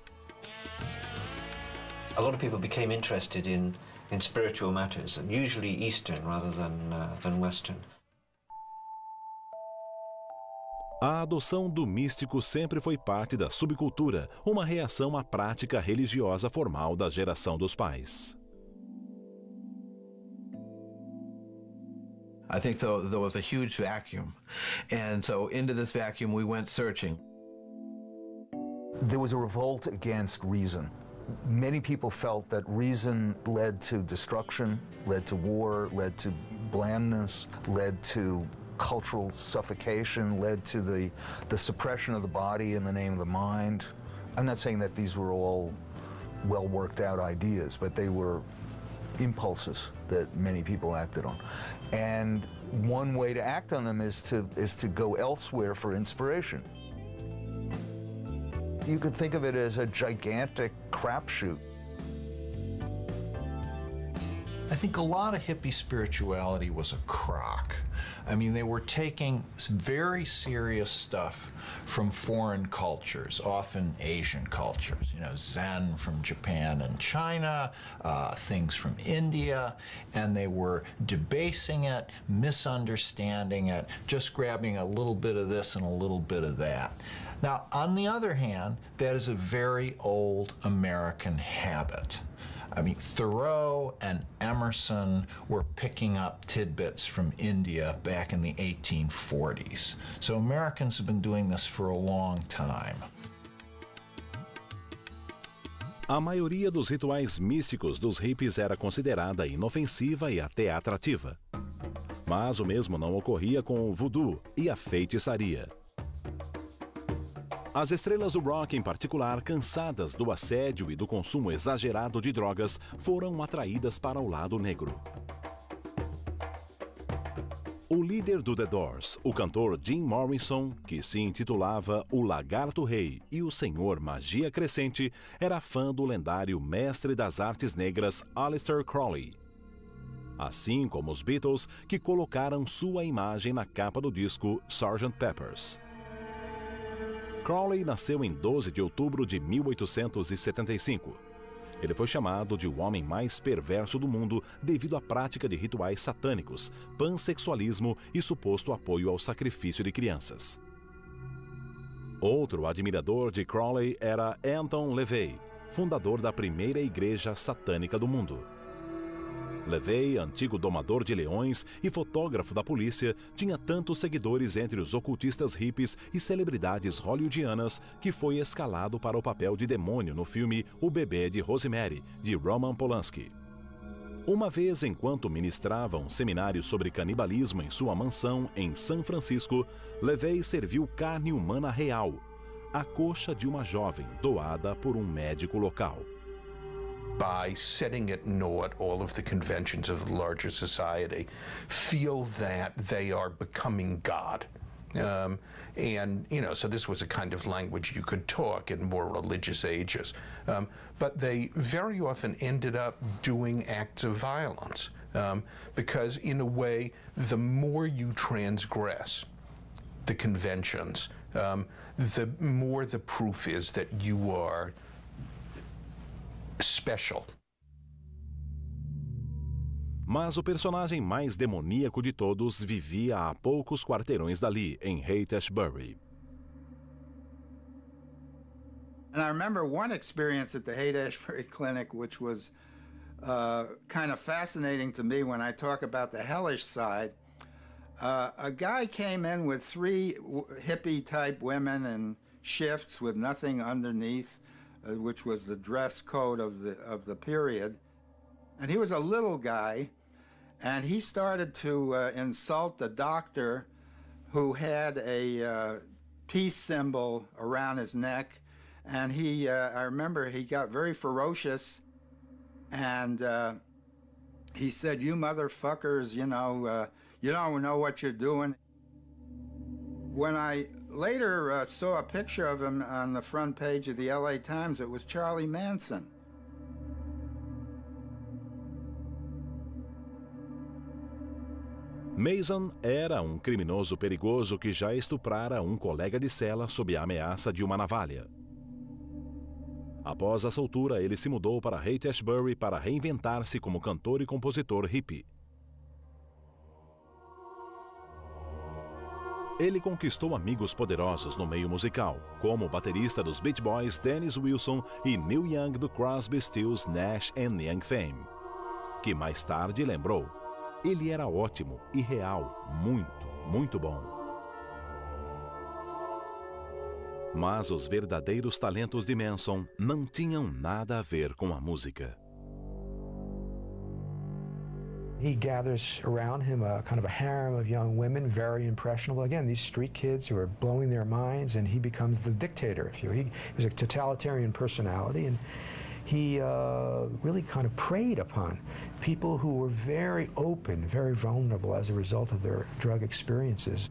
A lot of people became interested in spiritual matters, usually Eastern rather than Western. A adoção do místico sempre foi parte da subcultura, uma reação à prática religiosa formal da geração dos pais. I think there was a huge vacuum, and so into this vacuum we went searching. There was a revolt against reason. Many people felt that reason led to destruction, led to war, led to blandness, led to cultural suffocation, led to the suppression of the body in the name of the mind. I'm not saying that these were all well worked out ideas, but they were impulses that many people acted on. And one way to act on them is to go elsewhere for inspiration. You could think of it as a gigantic crapshoot. I think a lot of hippie spirituality was a crock. I mean, they were taking some very serious stuff from foreign cultures, often Asian cultures, you know, Zen from Japan and China, things from India, and they were debasing it, misunderstanding it, just grabbing a little bit of this and a little bit of that. Now, on the other hand, that is a very old American habit. I mean, Thoreau and Emerson were picking up tidbits from India back in the 1840s. So Americans have been doing this for a long time. A maioria dos rituais místicos dos hippies era considerada inofensiva e até atrativa. Mas o mesmo não ocorria com o voodoo e a feitiçaria. As estrelas do rock, em particular, cansadas do assédio e do consumo exagerado de drogas, foram atraídas para o lado negro. O líder do The Doors, o cantor Jim Morrison, que se intitulava O Lagarto Rei e o Senhor Magia Crescente, era fã do lendário mestre das artes negras Aleister Crowley. Assim como os Beatles, que colocaram sua imagem na capa do disco Sgt. Pepper's. Crowley nasceu em 12 de outubro de 1875. Ele foi chamado de o homem mais perverso do mundo devido à prática de rituais satânicos, pansexualismo e suposto apoio ao sacrifício de crianças. Outro admirador de Crowley era Anton LaVey, fundador da primeira igreja satânica do mundo. LaVey, antigo domador de leões e fotógrafo da polícia, tinha tantos seguidores entre os ocultistas hippies e celebridades hollywoodianas que foi escalado para o papel de demônio no filme O Bebê de Rosemary, de Roman Polanski. Uma vez, enquanto ministrava um seminário sobre canibalismo em sua mansão em São Francisco, LaVey serviu carne humana real, a coxa de uma jovem doada por um médico local. By setting at naught all of the conventions of the larger society, feel that they are becoming God. And, you know, so this was a kind of language you could talk in more religious ages. But they very often ended up doing acts of violence because, in a way, the more you transgress the conventions, the more the proof is that you are special. Mas o personagem mais demoníaco de todos vivia a poucos quarteirões dali, em Haight-Ashbury. And I remember one experience at the Haight-Ashbury Clinic, which was kind of fascinating to me when I talk about the hellish side. A guy came in with 3 hippie-type women in shifts with nothing underneath, which was the dress code of the period. And he was a little guy, and he started to insult the doctor who had a peace symbol around his neck. And I remember he got very ferocious, and he said, "You motherfuckers, you don't know what you're doing." When I later saw a picture of him on the front page of the LA Times, it was Charlie Manson. Mason era um criminoso perigoso que já estuprara um colega de cela sob a ameaça de uma navalha. Após a soltura, ele se mudou para Haight-Ashbury para reinventar-se como cantor e compositor hippie. Ele conquistou amigos poderosos no meio musical, como o baterista dos Beach Boys Dennis Wilson e Neil Young do Crosby, Stills, Nash Young fame, que mais tarde lembrou: ele era ótimo e real, muito bom. Mas os verdadeiros talentos de Manson não tinham nada a ver com a música. He gathers around him a kind of a harem of young women, very impressionable. Again, these street kids who are blowing their minds, and he becomes the dictator, if you will. He was a totalitarian personality, and he really kind of preyed upon people who were very open, very vulnerable as a result of their drug experiences.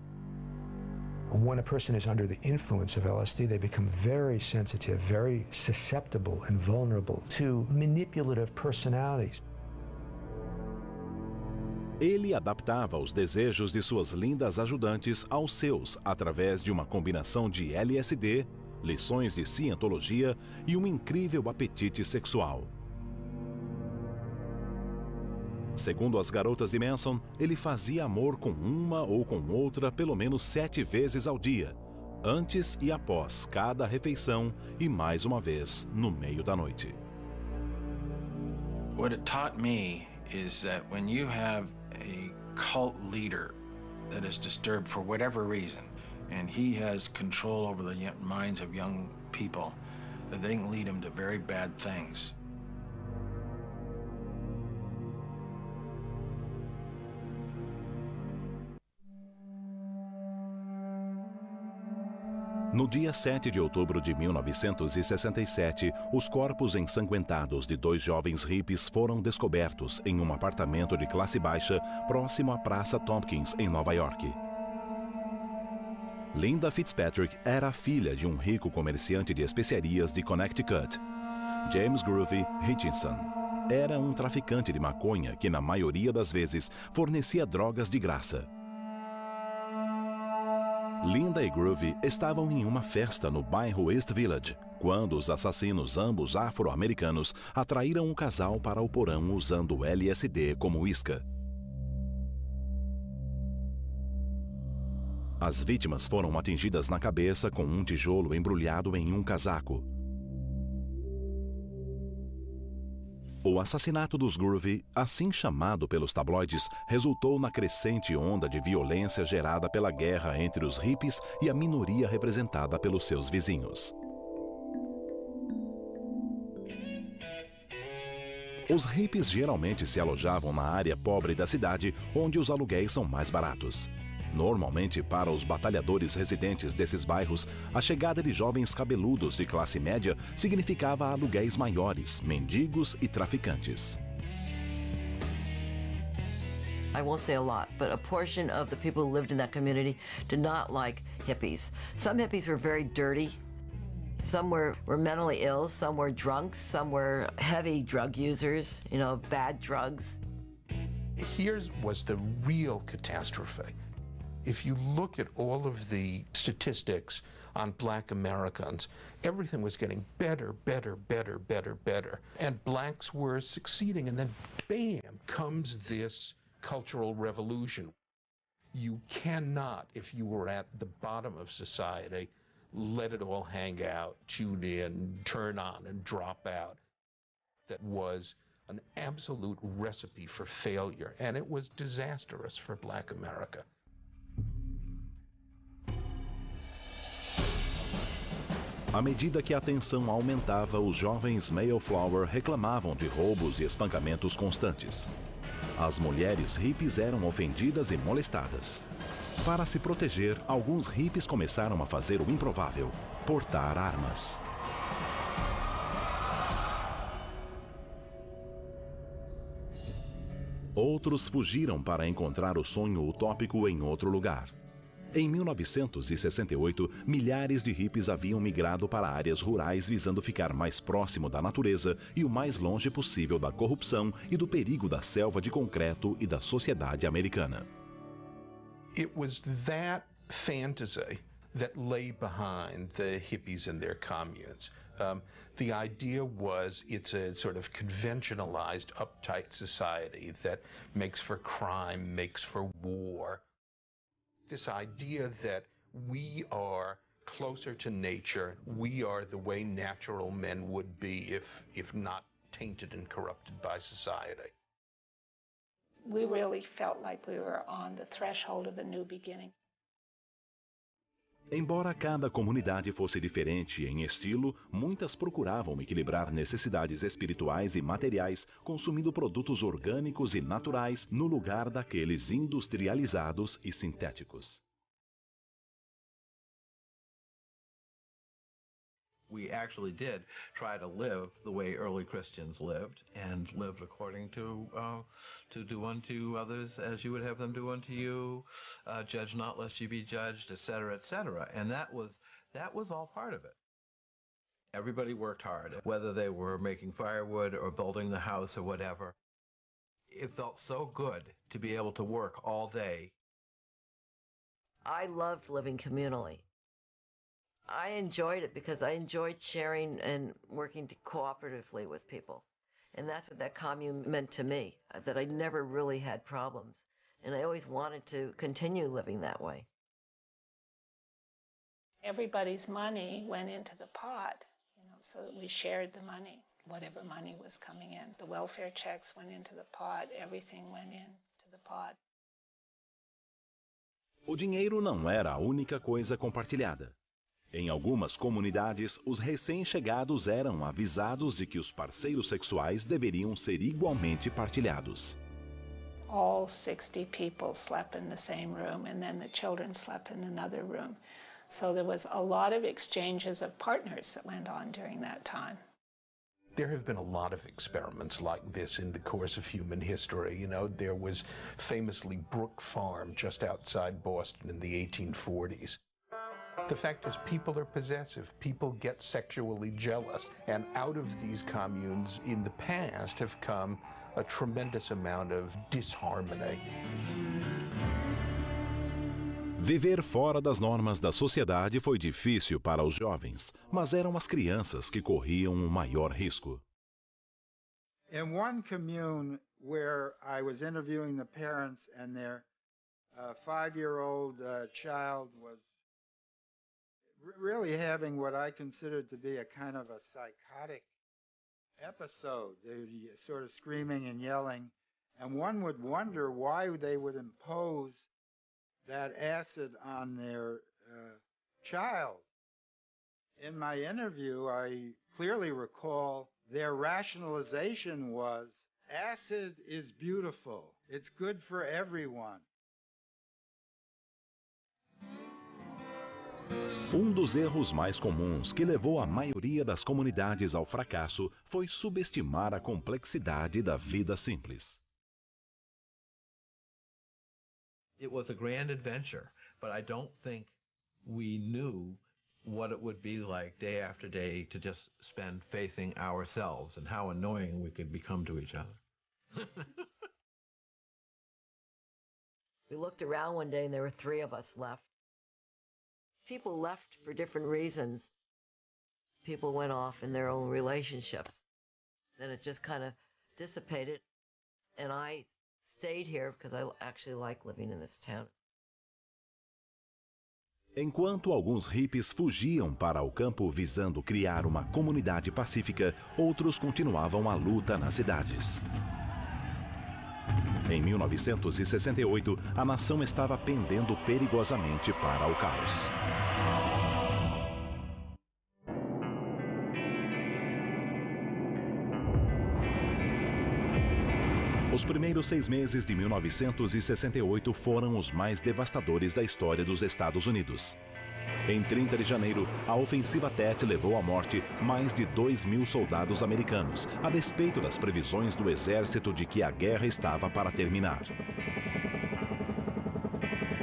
When a person is under the influence of LSD, they become very sensitive, very susceptible and vulnerable to manipulative personalities. Ele adaptava os desejos de suas lindas ajudantes aos seus através de uma combinação de LSD, lições de cientologia e um incrível apetite sexual. Segundo as garotas de Manson, ele fazia amor com uma ou com outra pelo menos 7 vezes ao dia, antes e após cada refeição e mais uma vez no meio da noite. What it taught me is that when you have a cult leader that is disturbed for whatever reason, and he has control over the minds of young people, that they can lead them to very bad things. No dia 7 de outubro de 1967, os corpos ensanguentados de 2 jovens hippies foram descobertos em um apartamento de classe baixa próximo à Praça Tompkins, em Nova York. Linda Fitzpatrick era a filha de um rico comerciante de especiarias de Connecticut. James Groovy Hutchinson era um traficante de maconha que, na maioria das vezes, fornecia drogas de graça. Linda e Groovy estavam em uma festa no bairro East Village, quando os assassinos, ambos afro-americanos, atraíram o casal para o porão usando LSD como isca. As vítimas foram atingidas na cabeça com um tijolo embrulhado em um casaco. O assassinato dos Groovy, assim chamado pelos tabloides, resultou na crescente onda de violência gerada pela guerra entre os hippies e a minoria representada pelos seus vizinhos. Os hippies geralmente se alojavam na área pobre da cidade, onde os aluguéis são mais baratos. Normalmente, para os batalhadores residentes desses bairros, a chegada de jovens cabeludos de classe média significava aluguéis maiores, mendigos e traficantes. I won't say a lot, but a portion of the people who lived in that community did not like hippies. Some hippies were very dirty. Some were mentally ill, some were drunks, some were heavy drug users, bad drugs. Here was the real catastrophe. If you look at all of the statistics on black Americans, everything was getting better. And blacks were succeeding, and then bam, comes this cultural revolution. You cannot, if you were at the bottom of society, let it all hang out, tune in, turn on, and drop out. That was an absolute recipe for failure, and it was disastrous for black America. À medida que a tensão aumentava, os jovens Mayflower reclamavam de roubos e espancamentos constantes. As mulheres hippies eram ofendidas e molestadas. Para se proteger, alguns hippies começaram a fazer o improvável: portar armas. Outros fugiram para encontrar o sonho utópico em outro lugar. Em 1968, milhares de hippies haviam migrado para áreas rurais visando ficar mais próximo da natureza e o mais longe possível da corrupção e do perigo da selva de concreto e da sociedade americana. It was that fantasy that lay behind the hippies and their communes. The idea was it's a sort of conventionalized, uptight society that makes for crime, makes for war. This idea that we are closer to nature, we are the way natural men would be if not tainted and corrupted by society. We really felt like we were on the threshold of a new beginning. Embora cada comunidade fosse diferente em estilo, muitas procuravam equilibrar necessidades espirituais e materiais, consumindo produtos orgânicos e naturais no lugar daqueles industrializados e sintéticos. We actually did try to live the way early Christians lived, and lived according to do unto others as you would have them do unto you, judge not lest you be judged, etc., etc. And that was all part of it. Everybody worked hard, whether they were making firewood or building the house or whatever. It felt so good to be able to work all day. I loved living communally. I enjoyed it because I enjoyed sharing and working cooperatively with people. And that's what that commune meant to me, that I never really had problems. And I always wanted to continue living that way. Everybody's money went into the pot, so that we shared the money, whatever money was coming in. The welfare checks went into the pot, everything went into the pot. O dinheiro não era a única coisa compartilhada. Em algumas comunidades, os recém-chegados eram avisados de que os parceiros sexuais deveriam ser igualmente partilhados. All 60 people slept in the same room, and then the children slept in another room. So there was a lot of exchanges of partners that went on during that time. There have been a lot of experiments like this in the course of human history. There was famously Brook Farm just outside Boston in the 1840s. The fact is, people are possessive. People get sexually jealous. And out of these communes in the past have come a tremendous amount of disharmony. Viver fora das normas da sociedade foi difícil para os jovens, mas eram as crianças que corriam o maior risco. In one commune where I was interviewing the parents and their 5-year-old child was really having what I considered to be a kind of a psychotic episode. They were sort of screaming and yelling, and one would wonder why they would impose that acid on their child. In my interview, I clearly recall their rationalization was, acid is beautiful. It's good for everyone. Dos erros mais comuns que levou a maioria das comunidades ao fracasso foi subestimar a complexidade da vida simples. It was a grand adventure, but I don't think we knew what it would be like day after day to just spend facing ourselves and how annoying we could become to each other. We looked around one day and there were 3 of us left. People left for different reasons. People went off in their own relationships. Then it just kind of dissipated. And I stayed here because I actually like living in this town. Enquanto alguns hippies fugiam para o campo visando criar uma comunidade pacífica, outros continuavam a luta nas cidades. Em 1968, a nação estava pendendo perigosamente para o caos. Os primeiros 6 meses de 1968 foram os mais devastadores da história dos Estados Unidos. Em 30 de janeiro, a ofensiva Tet levou à morte mais de 2.000 soldados americanos, a despeito das previsões do exército de que a guerra estava para terminar.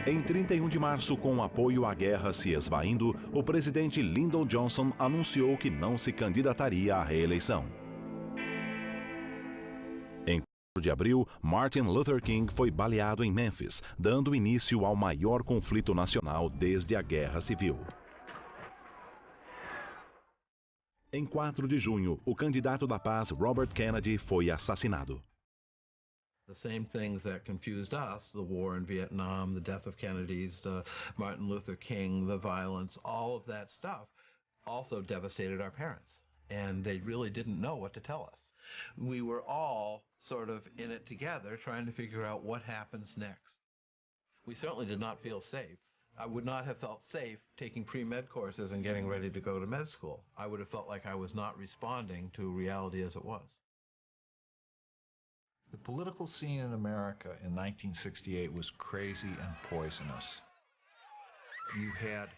Em 31 de março, com o apoio à guerra se esvaindo, o presidente Lyndon Johnson anunciou que não se candidataria à reeleição. Em 4 4 de abril, Martin Luther King foi baleado em Memphis, dando início ao maior conflito nacional desde a Guerra Civil. Em 4 de junho, o candidato da paz Robert Kennedy foi assassinado. The same things that confused us, the war in Vietnam, the death of Kennedy's, Martin Luther King, the violence, all of that stuff also devastated our parents. And they really didn't know what to tell us. We were all sort of in it together, trying to figure out what happens next. We certainly did not feel safe. I would not have felt safe taking pre-med courses and getting ready to go to med school. I would have felt like I was not responding to reality as it was. The political scene in America in 1968 was crazy and poisonous. You had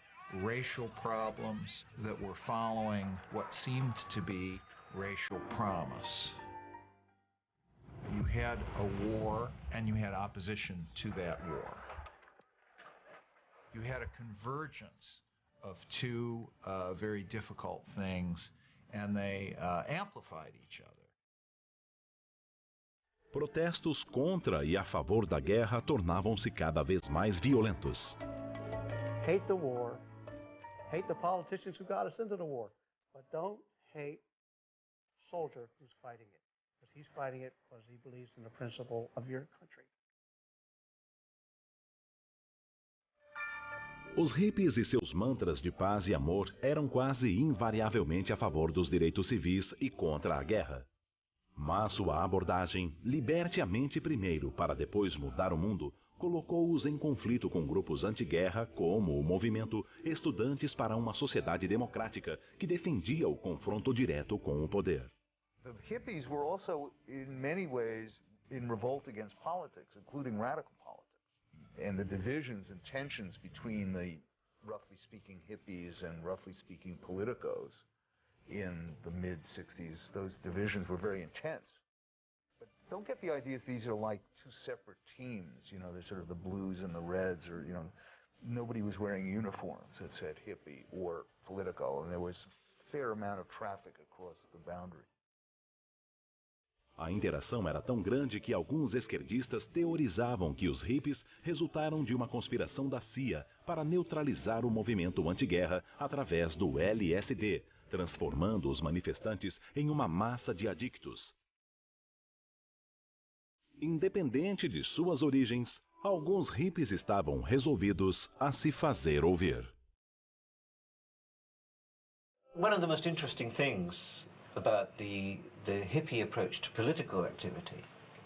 racial problems that were following what seemed to be racial promise. You had a war, and you had opposition to that war. You had a convergence of two very difficult things, and they amplified each other. Protestos contra e a favor da guerra tornavam-se cada vez mais violentos. Hate the war, hate the politicians who got us into the war, but don't hate the soldier who's fighting it, because he's fighting it because he believes in the principle of your country. Os hippies e seus mantras de paz e amor eram quase invariavelmente a favor dos direitos civis e contra a guerra. Mas sua abordagem, liberte a mente primeiro para depois mudar o mundo, colocou-os em conflito com grupos anti-guerra como o movimento Estudantes para uma Sociedade Democrática, que defendia o confronto direto com o poder. The hippies were also, in many ways, in revolt against politics, including radical politics. And the divisions and tensions between the, roughly speaking, hippies and roughly speaking politicos in the mid-60s, those divisions were very intense. But don't get the idea that these are like two separate teams. You know, there's sort of the blues and the reds, or, you know, nobody was wearing uniforms that said hippie or politico, and there was a fair amount of traffic across the boundary. A interação era tão grande que alguns esquerdistas teorizavam que os hippies resultaram de uma conspiração da CIA para neutralizar o movimento anti-guerra através do LSD, transformando os manifestantes em uma massa de adictos. Independente de suas origens, alguns hippies estavam resolvidos a se fazer ouvir. One of the most interesting things about the hippie approach to political activity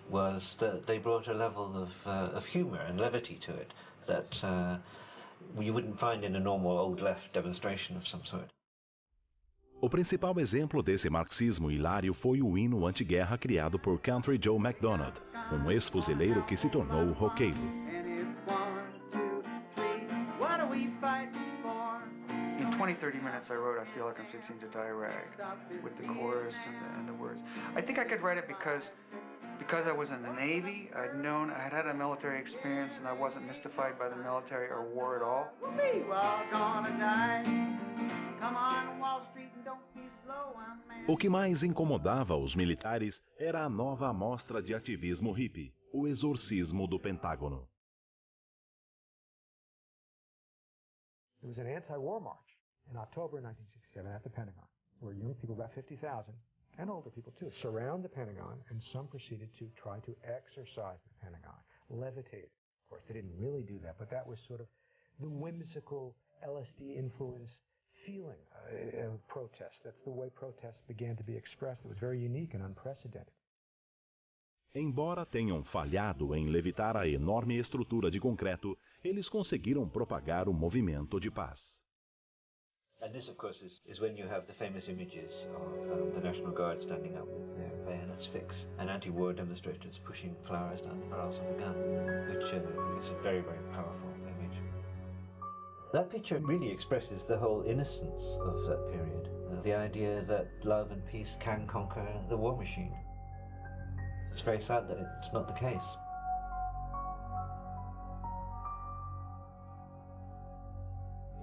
was that they brought a level of humor and levity to it that you wouldn't find in a normal old left demonstration of some sort. O principal exemplo desse marxismo hilário foi o hino anti-guerra criado por Country Joe McDonald, um ex-fuzileiro que se tornou roqueiro. In 20-30 minutes I wrote I Feel Like I'm 16 to Die Rag with the chorus and the words. I think I could write it because I was in the Navy. I had had a military experience, and I wasn't mystified by the military or war at all. We're all gonna die. Come on, Wall Street, and don't be slow, man. O que mais incomodava os militares era a nova amostra de ativismo hippie, o exorcismo do Pentágono. There was an anti-war march in October 1967 at the Pentagon, where young people, about 50,000, and older people too, surround the Pentagon, and some proceeded to try to exorcise the Pentagon, levitate it. Of course, they didn't really do that, but that was sort of the whimsical LSD-influenced feeling of protest. That's the way protests began to be expressed. It was very unique and unprecedented. Embora tenham falhado em levitar a enorme estrutura de concreto, eles conseguiram propagar o movimento de paz. And this, of course, is when you have the famous images of the National Guard standing up with their bayonets fixed and anti-war demonstrators pushing flowers down the barrels of the gun, which is a very, very powerful image. That picture really expresses the whole innocence of that period, the idea that love and peace can conquer the war machine. It's very sad that it's not the case.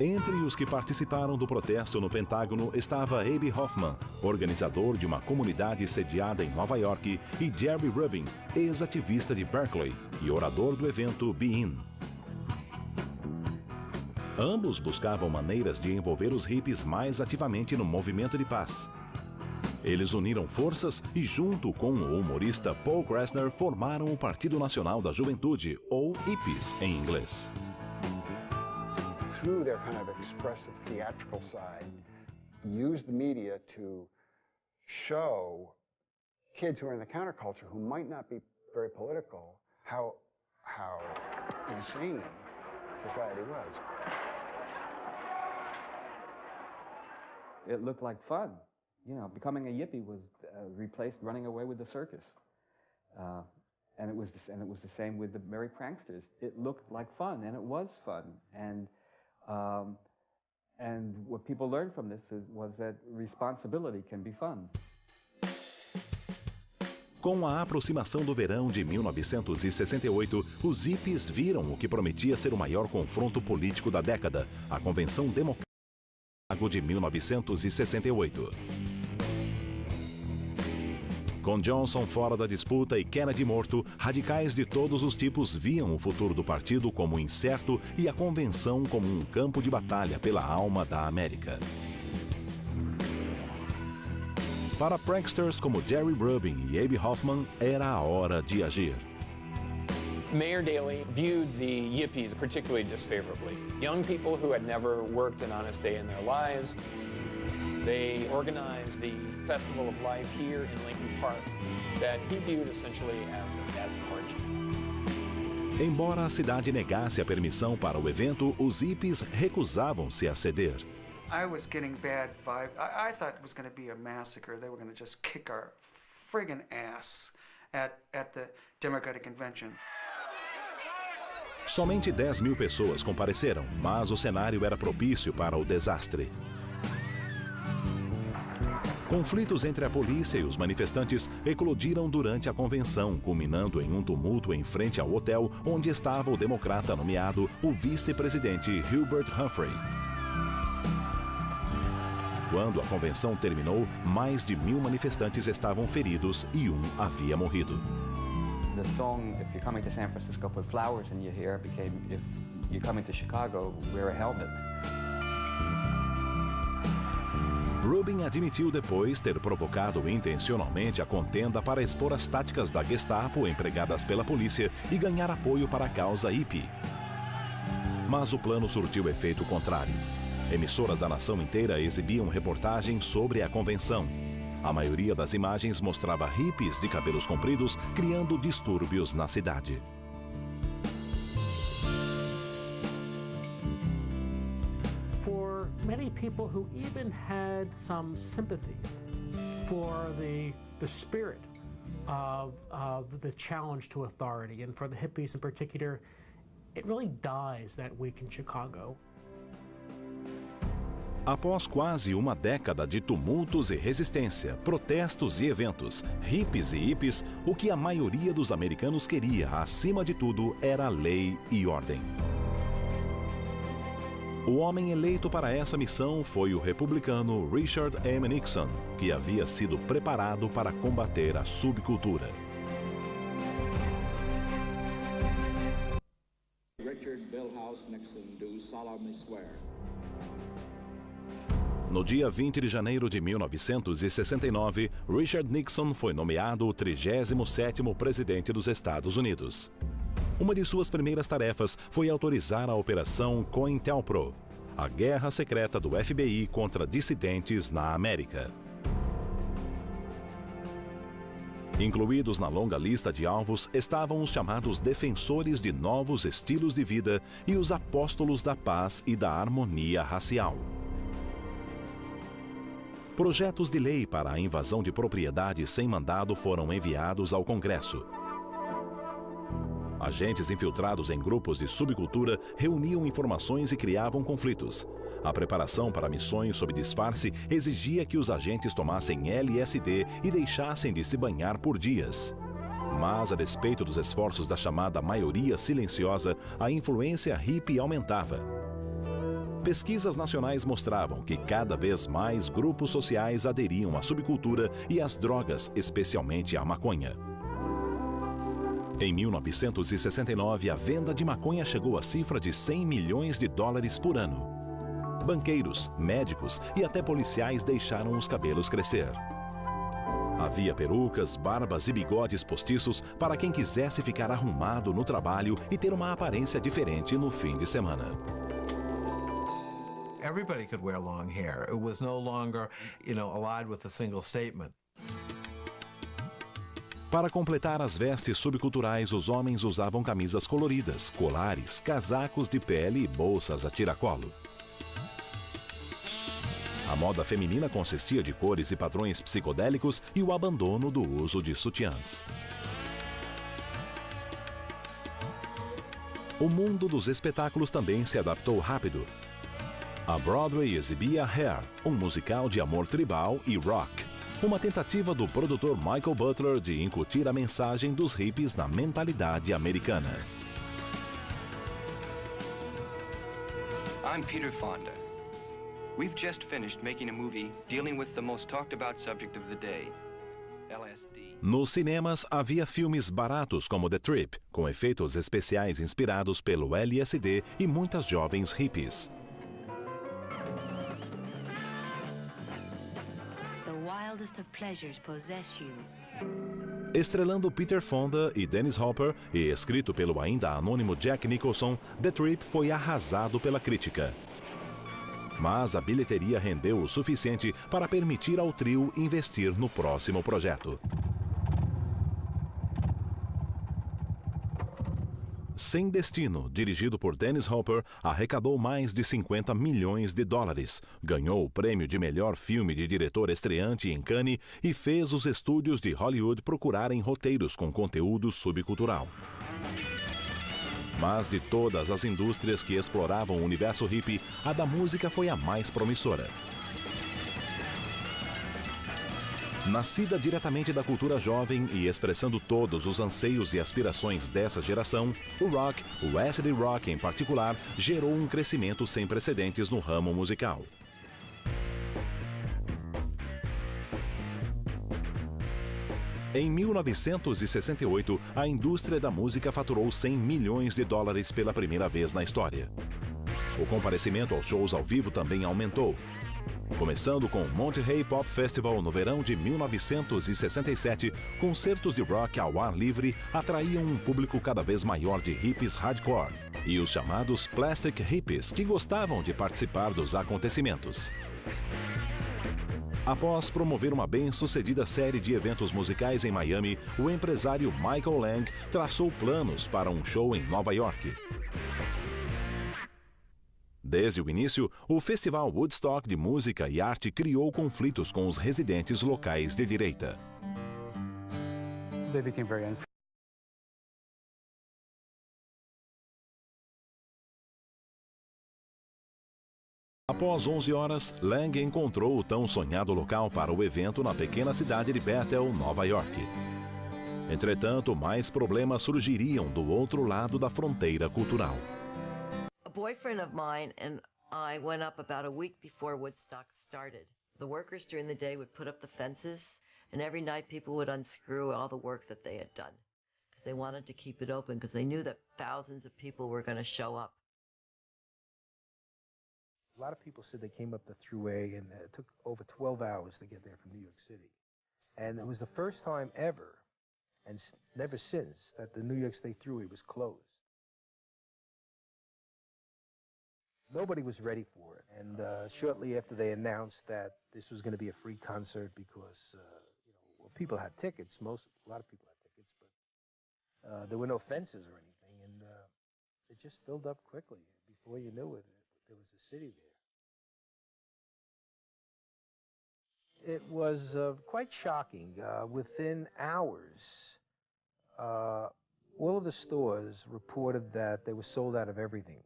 Entre os que participaram do protesto no Pentágono estava Abe Hoffman, organizador de uma comunidade sediada em Nova York, e Jerry Rubin, ex-ativista de Berkeley e orador do evento Be In. Ambos buscavam maneiras de envolver os hippies mais ativamente no movimento de paz. Eles uniram forças e, junto com o humorista Paul Krasner, formaram o Partido Nacional da Juventude, ou Hippies em inglês. Through their kind of expressive theatrical side, use the media to show kids who are in the counterculture who might not be very political how insane society was. It looked like fun. You know, becoming a yippie was replaced running away with the circus. And it was the same with the Merry Pranksters. It looked like fun, and it was fun. And what people learned from this was that responsibility can be fun. Com a aproximação do verão de 1968, os hippies viram o que prometia ser o maior confronto político da década, a Convenção Democrática de 1968. Com Johnson fora da disputa e Kennedy morto, radicais de todos os tipos viam o futuro do partido como incerto e a convenção como um campo de batalha pela alma da América. Para pranksters como Jerry Rubin e Abe Hoffman, era a hora de agir. Mayor Daley viewed the yippies particularly disfavorably. Young people who had never worked an honest day in their lives. They organized the Festival of Life here in Lincoln Park that he viewed essentially as orgy. Embora a cidade negasse a permissão para o evento, os hippies recusavam-se a ceder. I was getting bad vibes. I thought it was going to be a massacre. They were going to just kick our friggin' ass at the Democratic Convention. Somente 10.000 pessoas compareceram, mas o cenário era propício para o desastre. Conflitos entre a polícia e os manifestantes eclodiram durante a convenção, culminando em um tumulto em frente ao hotel onde estava o democrata nomeado, o vice-presidente Hubert Humphrey. Quando a convenção terminou, mais de 1.000 manifestantes estavam feridos e um havia morrido. The song, If You're Coming to San Francisco, Put Flowers in Your Hair, became If You're Coming to Chicago, Wear a Helmet. Rubin admitiu depois ter provocado intencionalmente a contenda para expor as táticas da Gestapo empregadas pela polícia e ganhar apoio para a causa hippie. Mas o plano surtiu efeito contrário. Emissoras da nação inteira exibiam reportagens sobre a convenção. A maioria das imagens mostrava hippies de cabelos compridos criando distúrbios na cidade. For many people who even had some sympathy for the spirit of the challenge to authority, and for the hippies in particular, it really dies that week in Chicago. Após quase uma década de tumultos e resistência, protestos e eventos, hippies e hippies, o que a maioria dos americanos queria, acima de tudo, era lei e ordem. O homem eleito para essa missão foi o republicano Richard M. Nixon, que havia sido preparado para combater a subcultura. Richard Billhouse Nixon do solemnly swear. No dia 20 de janeiro de 1969, Richard Nixon foi nomeado o 37º presidente dos Estados Unidos. Uma de suas primeiras tarefas foi autorizar a Operação COINTELPRO, a guerra secreta do FBI contra dissidentes na América. Incluídos na longa lista de alvos estavam os chamados defensores de novos estilos de vida e os apóstolos da paz e da harmonia racial. Projetos de lei para a invasão de propriedade sem mandado foram enviados ao Congresso. Agentes infiltrados em grupos de subcultura reuniam informações e criavam conflitos. A preparação para missões sob disfarce exigia que os agentes tomassem LSD e deixassem de se banhar por dias. Mas, a despeito dos esforços da chamada maioria silenciosa, a influência hippie aumentava. Pesquisas nacionais mostravam que cada vez mais grupos sociais aderiam à subcultura e às drogas, especialmente à maconha. Em 1969, a venda de maconha chegou à cifra de 100 milhões de dólares por ano. Banqueiros, médicos e até policiais deixaram os cabelos crescer. Havia perucas, barbas e bigodes postiços para quem quisesse ficar arrumado no trabalho e ter uma aparência diferente no fim de semana. Everybody could wear long hair. It was no longer, allied with a single statement. Para completar as vestes subculturais, os homens usavam camisas coloridas, colares, casacos de pele e bolsas a tiracolo. A moda feminina consistia de cores e padrões psicodélicos e o abandono do uso de sutiãs. O mundo dos espetáculos também se adaptou rápido. A Broadway exibia Hair, um musical de amor tribal e rock, uma tentativa do produtor Michael Butler de incutir a mensagem dos hippies na mentalidade americana. I'm Peter Fonda. We've just finished making a movie dealing with the most talked about subject of the day, LSD. Nos cinemas havia filmes baratos como The Trip, com efeitos especiais inspirados pelo LSD e muitas jovens hippies. Estrelando Peter Fonda e Dennis Hopper e escrito pelo ainda anônimo Jack Nicholson, The Trip foi arrasado pela crítica. Mas a bilheteria rendeu o suficiente para permitir ao trio investir no próximo projeto. Sem Destino, dirigido por Dennis Hopper, arrecadou mais de 50 milhões de dólares, ganhou o prêmio de melhor filme de diretor estreante em Cannes e fez os estúdios de Hollywood procurarem roteiros com conteúdo subcultural. Mas de todas as indústrias que exploravam o universo hippie, a da música foi a mais promissora. Nascida diretamente da cultura jovem e expressando todos os anseios e aspirações dessa geração, o rock, o acid rock em particular, gerou um crescimento sem precedentes no ramo musical. Em 1968, a indústria da música faturou 100 milhões de dólares pela primeira vez na história. O comparecimento aos shows ao vivo também aumentou. Começando com o Monterey Pop Festival no verão de 1967, concertos de rock ao ar livre atraíam um público cada vez maior de hippies hardcore e os chamados plastic hippies, que gostavam de participar dos acontecimentos. Após promover uma bem-sucedida série de eventos musicais em Miami, o empresário Michael Lang traçou planos para um show em Nova York. Desde o início, o Festival Woodstock de Música e Arte criou conflitos com os residentes locais de direita. They became very unfair. Após 11 horas, Lang encontrou o tão sonhado local para o evento na pequena cidade de Bethel, Nova York. Entretanto, mais problemas surgiriam do outro lado da fronteira cultural. A boyfriend of mine and I went up about a week before Woodstock started. The workers during the day would put up the fences, and every night people would unscrew all the work that they had done. Because they wanted to keep it open, because they knew that thousands of people were going to show up. A lot of people said they came up the thruway, and it took over 12 hours to get there from New York City. And it was the first time ever, and never since, that the New York State Thruway was closed. Nobody was ready for it, and shortly after they announced that this was going to be a free concert because people had tickets, a lot of people had tickets, but there were no fences or anything, and it just filled up quickly. Before you knew it, there was a city there. It was quite shocking. Within hours, all of the stores reported that they were sold out of everything.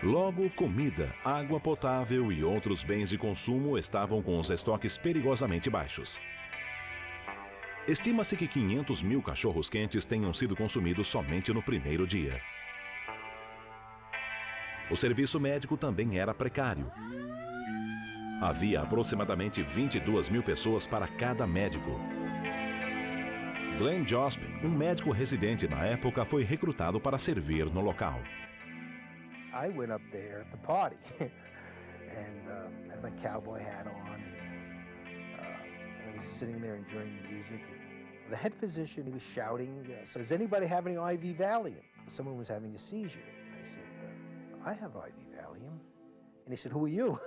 Logo, comida, água potável e outros bens de consumo estavam com os estoques perigosamente baixos. Estima-se que 500 mil cachorros-quentes tenham sido consumidos somente no primeiro dia. O serviço médico também era precário. Havia aproximadamente 22 mil pessoas para cada médico. Glenn Jospin, um médico residente na época, foi recrutado para servir no local. I went up there at the party and had my cowboy hat on and I was sitting there enjoying the music. And the head physician, he was shouting, so does anybody have any IV Valium? Someone was having a seizure. I said, I have IV Valium. And he said, who are you?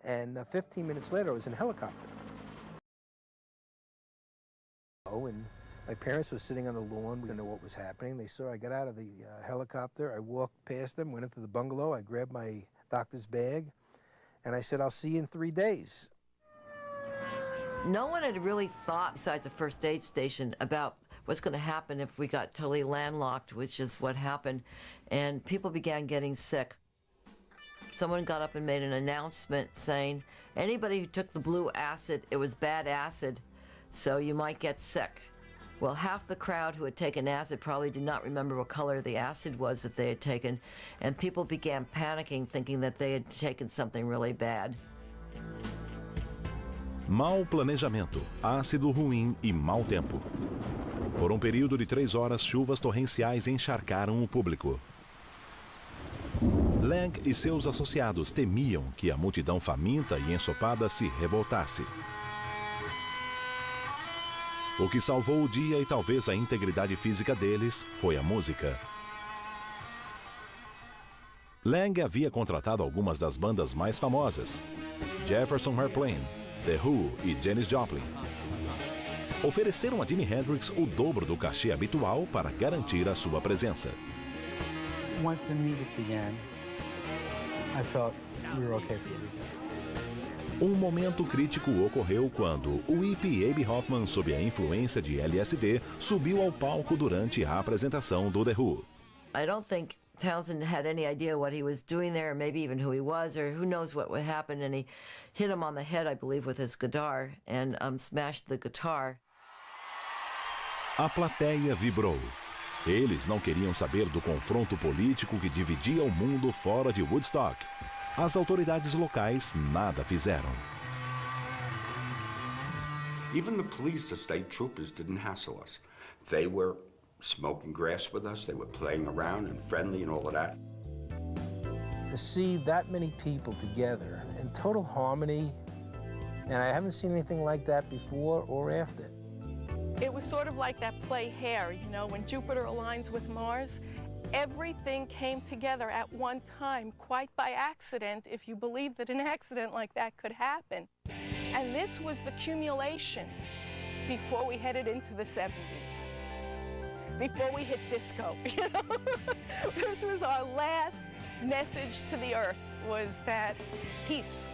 And 15 minutes later, I was in a helicopter. Oh, and my parents were sitting on the lawn. We didn't know what was happening. They saw I got out of the helicopter. I walked past them, went into the bungalow. I grabbed my doctor's bag, and I said, I'll see you in 3 days. No one had really thought, besides the first aid station, about what's going to happen if we got totally landlocked, which is what happened, and people began getting sick. Someone got up and made an announcement saying, anybody who took the blue acid, it was bad acid, so you might get sick. Well, half the crowd who had taken acid probably did not remember what color the acid was that they had taken, and people began panicking, thinking that they had taken something really bad. Mau planejamento, ácido ruim e mau tempo. Por um período de 3 horas, chuvas torrenciais encharcaram o público. Lang e seus associados temiam que a multidão faminta e ensopada se revoltasse. O que salvou o dia e talvez a integridade física deles foi a música. Lang havia contratado algumas das bandas mais famosas, Jefferson Airplane, The Who e Janis Joplin. Ofereceram a Jimi Hendrix o dobro do cachê habitual para garantir a sua presença. Once the music began, I felt we were okay for the weekend. Um momento crítico ocorreu quando o hippie Abe Hoffman, sob a influência de LSD, subiu ao palco durante a apresentação do The Who. I don't think Townsend had any idea what he was doing there, or maybe even who he was, or who knows what would happen, and he hit him on the head, I believe, with his guitar, and smashed the guitar. A plateia vibrou. Eles não queriam saber do confronto político que dividia o mundo fora de Woodstock. As autoridades locais nada fizeram. Even the police, the state troopers, didn't hassle us. They were smoking grass with us, they were playing around and friendly and all of that. To see that many people together in total harmony, and I haven't seen anything like that before or after. It was sort of like that play Hair, you know, when Jupiter aligns with Mars. Everything came together at one time, quite by accident, if you believe that an accident like that could happen. And this was the accumulation before we headed into the 70s, before we hit disco, you know? This was our last message to the earth, was that peace.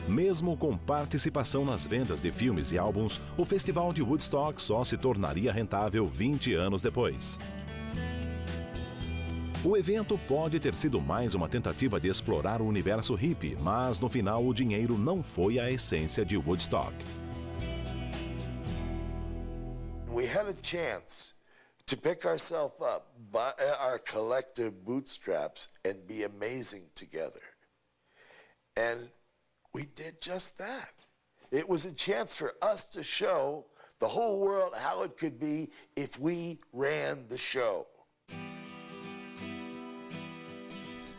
Mesmo com participação nas vendas de filmes e álbuns, o Festival de Woodstock só se tornaria rentável 20 anos depois. O evento pode ter sido mais uma tentativa de explorar o universo hippie, mas no final o dinheiro não foi a essência de Woodstock. We had a chance to pick ourselves up by our collective bootstraps and be amazing together. And we did just that. It was a chance for us to show the whole world how it could be if we ran the show.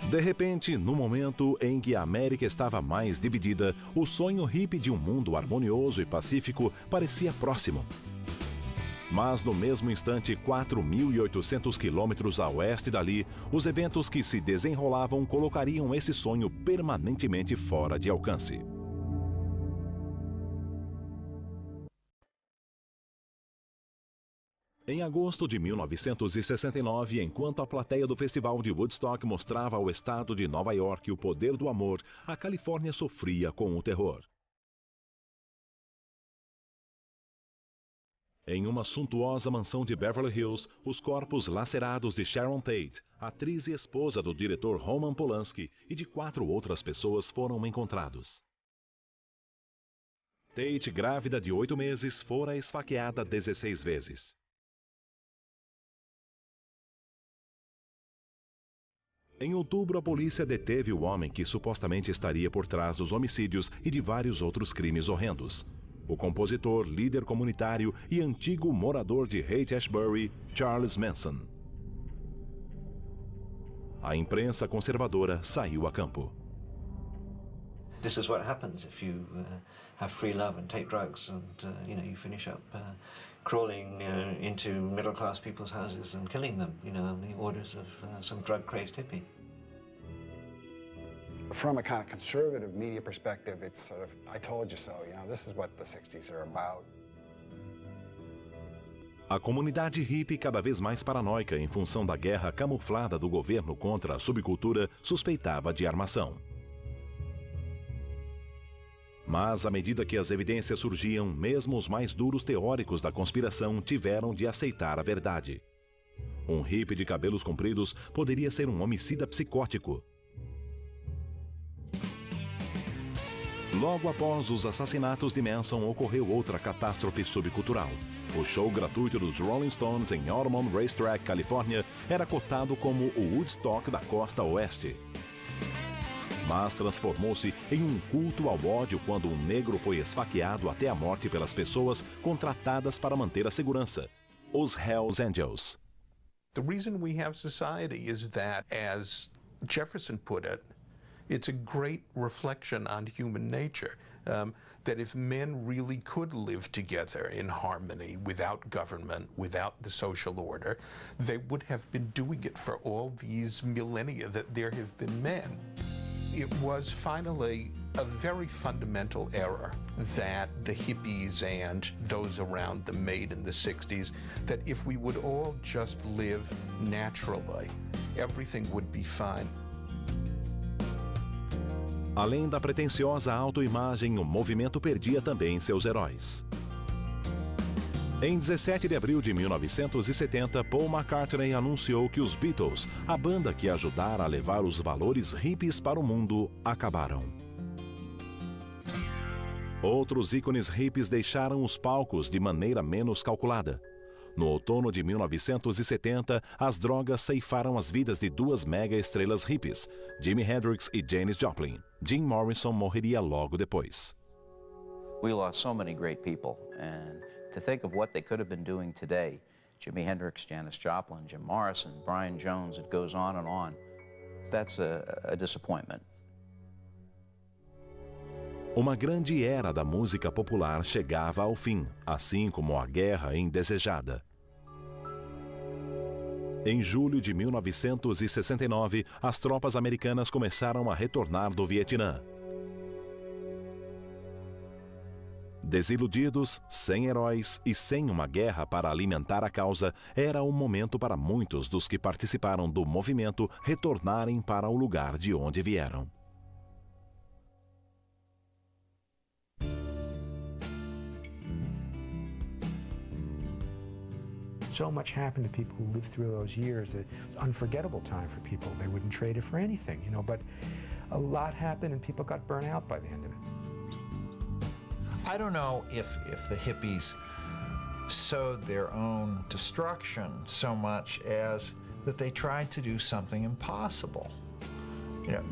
De repente, no momento em que a América estava mais dividida, o sonho hippie de um mundo harmonioso e pacífico parecia próximo. Mas no mesmo instante, 4.800 quilômetros a oeste dali, os eventos que se desenrolavam colocariam esse sonho permanentemente fora de alcance. Em agosto de 1969, enquanto a plateia do Festival de Woodstock mostrava ao estado de Nova York o poder do amor, a Califórnia sofria com o terror. Em uma suntuosa mansão de Beverly Hills, os corpos lacerados de Sharon Tate, atriz e esposa do diretor Roman Polanski, e de 4 outras pessoas foram encontrados. Tate, grávida de 8 meses, fora esfaqueada 16 vezes. Em outubro, a polícia deteve o homem que supostamente estaria por trás dos homicídios e de vários outros crimes horrendos. O compositor, líder comunitário e antigo morador de Haight-Ashbury, Charles Manson. A imprensa conservadora saiu a campo. This is what happens if you have free love and take drugs, and you finish up crawling into middle-class people's houses and killing them, on the orders of some drug-crazed hippie. From a kind of conservative media perspective, it's sort of, I told you so, this is what the 60s are about. A comunidade hippie, cada vez mais paranoica em função da guerra camuflada do governo contra a subcultura, suspeitava de armação. Mas, à medida que as evidências surgiam, mesmo os mais duros teóricos da conspiração tiveram de aceitar a verdade. Um hippie de cabelos compridos poderia ser um homicida psicótico. Logo após os assassinatos de Manson, ocorreu outra catástrofe subcultural. O show gratuito dos Rolling Stones em Altamont Racetrack, Califórnia, era cotado como o Woodstock da costa oeste. Mas transformou-se em um culto ao ódio quando um negro foi esfaqueado até a morte pelas pessoas contratadas para manter a segurança, os Hells Angels. The reason we have society is that, as Jefferson put it, it's a great reflection on human nature. That if men really could live together in harmony without government, without the social order, they would have been doing it for all these millennia that there have been men. It was finally a very fundamental error that the hippies and those around them made in the 60s, that if we would all just live naturally, everything would be fine. Além da pretensiosa autoimagem, o movimento perdia também seus heróis. Em 17 de abril de 1970, Paul McCartney anunciou que os Beatles, a banda que ajudara a levar os valores hippies para o mundo, acabaram. Outros ícones hippies deixaram os palcos de maneira menos calculada. No outono de 1970, as drogas ceifaram as vidas de duas mega-estrelas hippies, Jimi Hendrix e Janis Joplin. Jim Morrison morreria logo depois. We lost so many great people, and to think of what they could have been doing today, Jimi Hendrix, Janis Joplin, Jim Morrison, Brian Jones, it goes on and on. That's a disappointment. Uma grande era da música popular chegava ao fim, assim como a guerra indesejada. Em julho de 1969, as tropas americanas começaram a retornar do Vietnã. Desiludidos, sem heróis e sem uma guerra para alimentar a causa, era o momento para muitos dos que participaram do movimento retornarem para o lugar de onde vieram. So much happened to people who lived through those years. An unforgettable time for people. They wouldn't trade it for anything, but a lot happened and people got burnt out by the end of it. I don't know if the hippies sowed their own destruction so much as that they tried to do something impossible.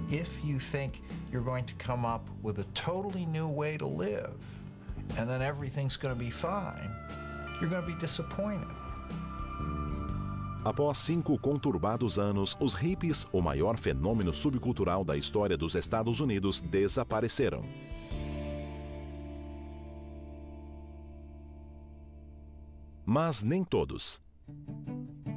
If you think you're going to come up with a totally new way to live and then everything's going to be fine, you're going to be disappointed. Após 5 conturbados anos, os hippies, o maior fenômeno subcultural da história dos Estados Unidos, desapareceram. Mas nem todos.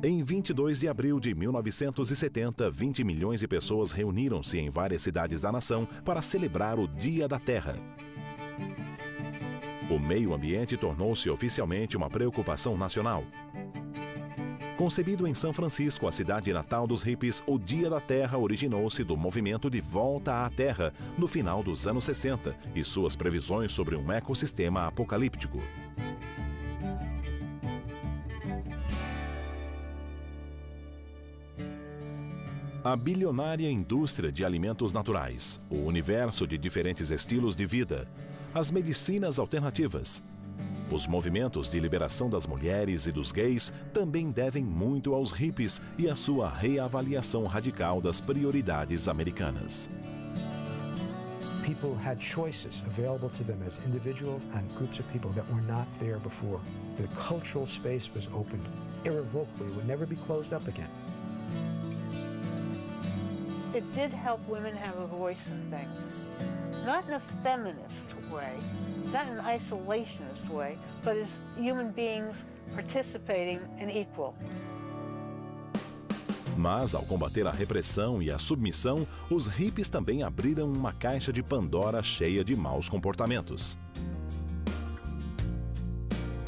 Em 22 de abril de 1970, 20 milhões de pessoas reuniram-se em várias cidades da nação para celebrar o Dia da Terra. O meio ambiente tornou-se oficialmente uma preocupação nacional. Concebido em São Francisco, a cidade natal dos hippies, o Dia da Terra originou-se do movimento de volta à Terra no final dos anos 60 e suas previsões sobre um ecossistema apocalíptico. A bilionária indústria de alimentos naturais, o universo de diferentes estilos de vida, as medicinas alternativas. Os movimentos de liberação das mulheres e dos gays também devem muito aos hippies e à sua reavaliação radical das prioridades americanas. People had choices available to them as individuals and groups of people that were not there before. The cultural space was opened irrevocably, would never be closed up again. It did help women have a voice in things. Not in a feminist way, not in an isolationist way, but as human beings participating and equal. Mas, ao combater a repressão e a submissão, os hippies também abriram uma caixa de Pandora cheia de maus comportamentos.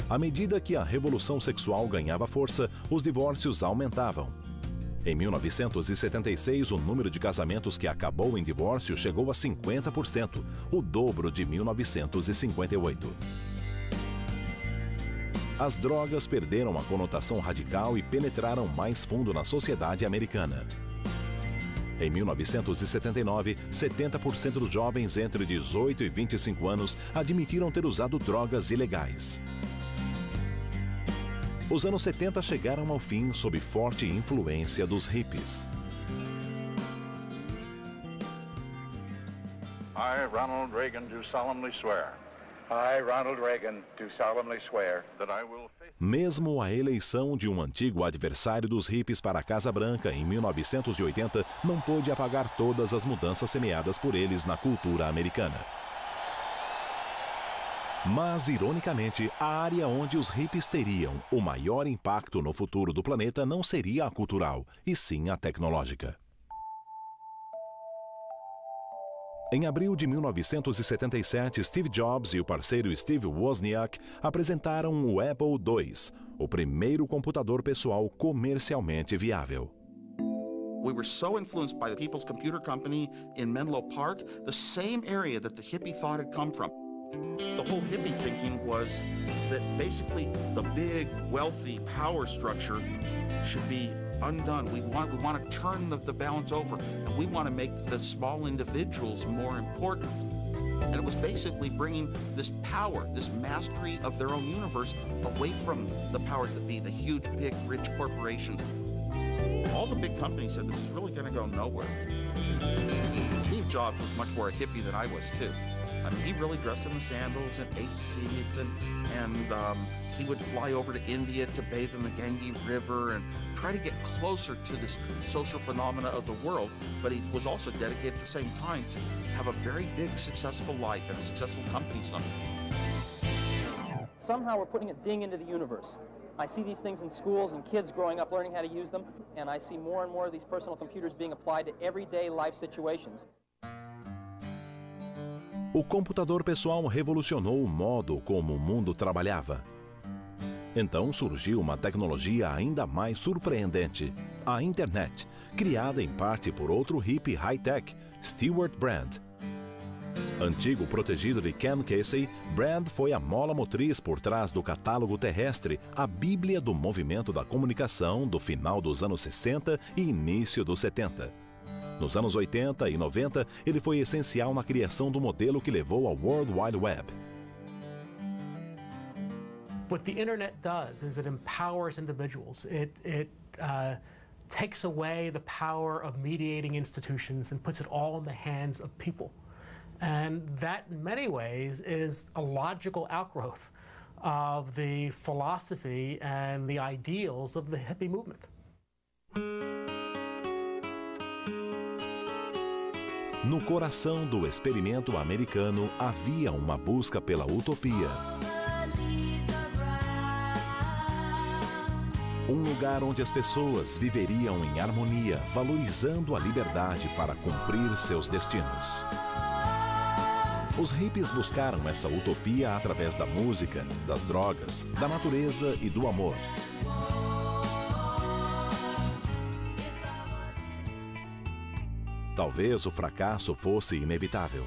À medida que a revolução sexual ganhava força, os divórcios aumentavam. Em 1976, o número de casamentos que acabou em divórcio chegou a 50%, o dobro de 1958. As drogas perderam a conotação radical e penetraram mais fundo na sociedade americana. Em 1979, 70% dos jovens entre 18 e 25 anos admitiram ter usado drogas ilegais. Os anos 70 chegaram ao fim sob forte influência dos hippies. I, Ronald Reagan, do solemnly swear. I, Ronald Reagan, do solemnly swear that I will Mesmo a eleição de um antigo adversário dos hippies para a Casa Branca em 1980 não pôde apagar todas as mudanças semeadas por eles na cultura americana. Mas, ironicamente, a área onde os hippies teriam o maior impacto no futuro do planeta não seria a cultural, e sim a tecnológica. Em abril de 1977, Steve Jobs e o parceiro Steve Wozniak apresentaram o Apple II, o primeiro computador pessoal comercialmente viável. We were so influenced by the People's Computer Company in Menlo Park, the same area that the hippie thought had come from. The whole hippie thinking was that basically the big, wealthy power structure should be undone. We want to turn the balance over, and we want to make the small individuals more important. And it was basically bringing this power, this mastery of their own universe, away from the powers that be, the huge, big, rich corporations. All the big companies said, this is really going to go nowhere. Steve Jobs was much more a hippie than I was, too. I mean, he really dressed in the sandals and ate seeds, and he would fly over to India to bathe in the Ganges River and try to get closer to this social phenomena of the world, but he was also dedicated at the same time to have a very big, successful life and a successful company someday. Somehow we're putting a ding into the universe. I see these things in schools and kids growing up learning how to use them, and I see more and more of these personal computers being applied to everyday life situations. O computador pessoal revolucionou o modo como o mundo trabalhava. Então surgiu uma tecnologia ainda mais surpreendente, a internet, criada em parte por outro hippie high-tech, Stewart Brand. Antigo protegido de Ken Casey, Brand foi a mola motriz por trás do catálogo terrestre, a bíblia do movimento da comunicação do final dos anos 60 e início dos 70. Nos anos 80 e 90, ele foi essencial na criação do modelo que levou ao World Wide Web. What the internet does is it empowers individuals. It takes away the power of mediating institutions and puts it all in the hands of people. And that, in many ways, is a logical outgrowth of the philosophy and the ideals of the hippie movement. No coração do experimento americano havia uma busca pela utopia. Um lugar onde as pessoas viveriam em harmonia, valorizando a liberdade para cumprir seus destinos. Os hippies buscaram essa utopia através da música, das drogas, da natureza e do amor. Talvez o fracasso fosse inevitável.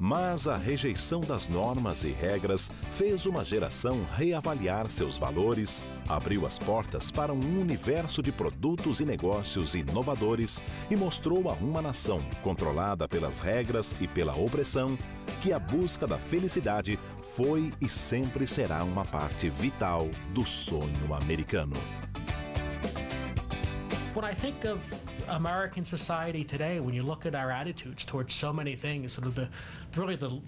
Mas a rejeição das normas e regras fez uma geração reavaliar seus valores, abriu as portas para um universo de produtos e negócios inovadores e mostrou a uma nação controlada pelas regras e pela opressão que a busca da felicidade foi e sempre será uma parte vital do sonho americano. When I think of American society today, when you look at our attitudes towards so many things, sort of the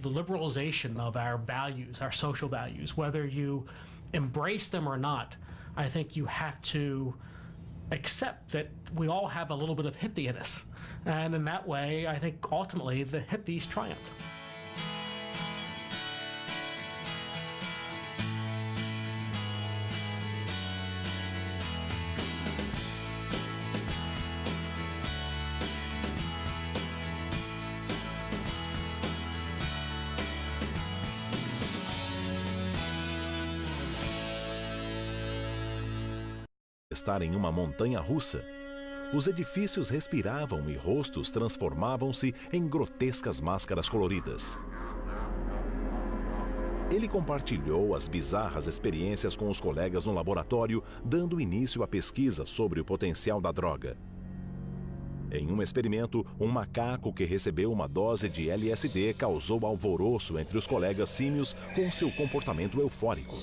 liberalization of our values, our social values, whether you embrace them or not, I think you have to accept that we all have a little bit of hippie in us. And in that way, I think ultimately the hippies triumphed. Estar em uma montanha russa. Os edifícios respiravam e rostos transformavam-se em grotescas máscaras coloridas. Ele compartilhou as bizarras experiências com os colegas no laboratório, dando início à pesquisa sobre o potencial da droga. Em um experimento, um macaco que recebeu uma dose de LSD causou alvoroço entre os colegas símios com seu comportamento eufórico.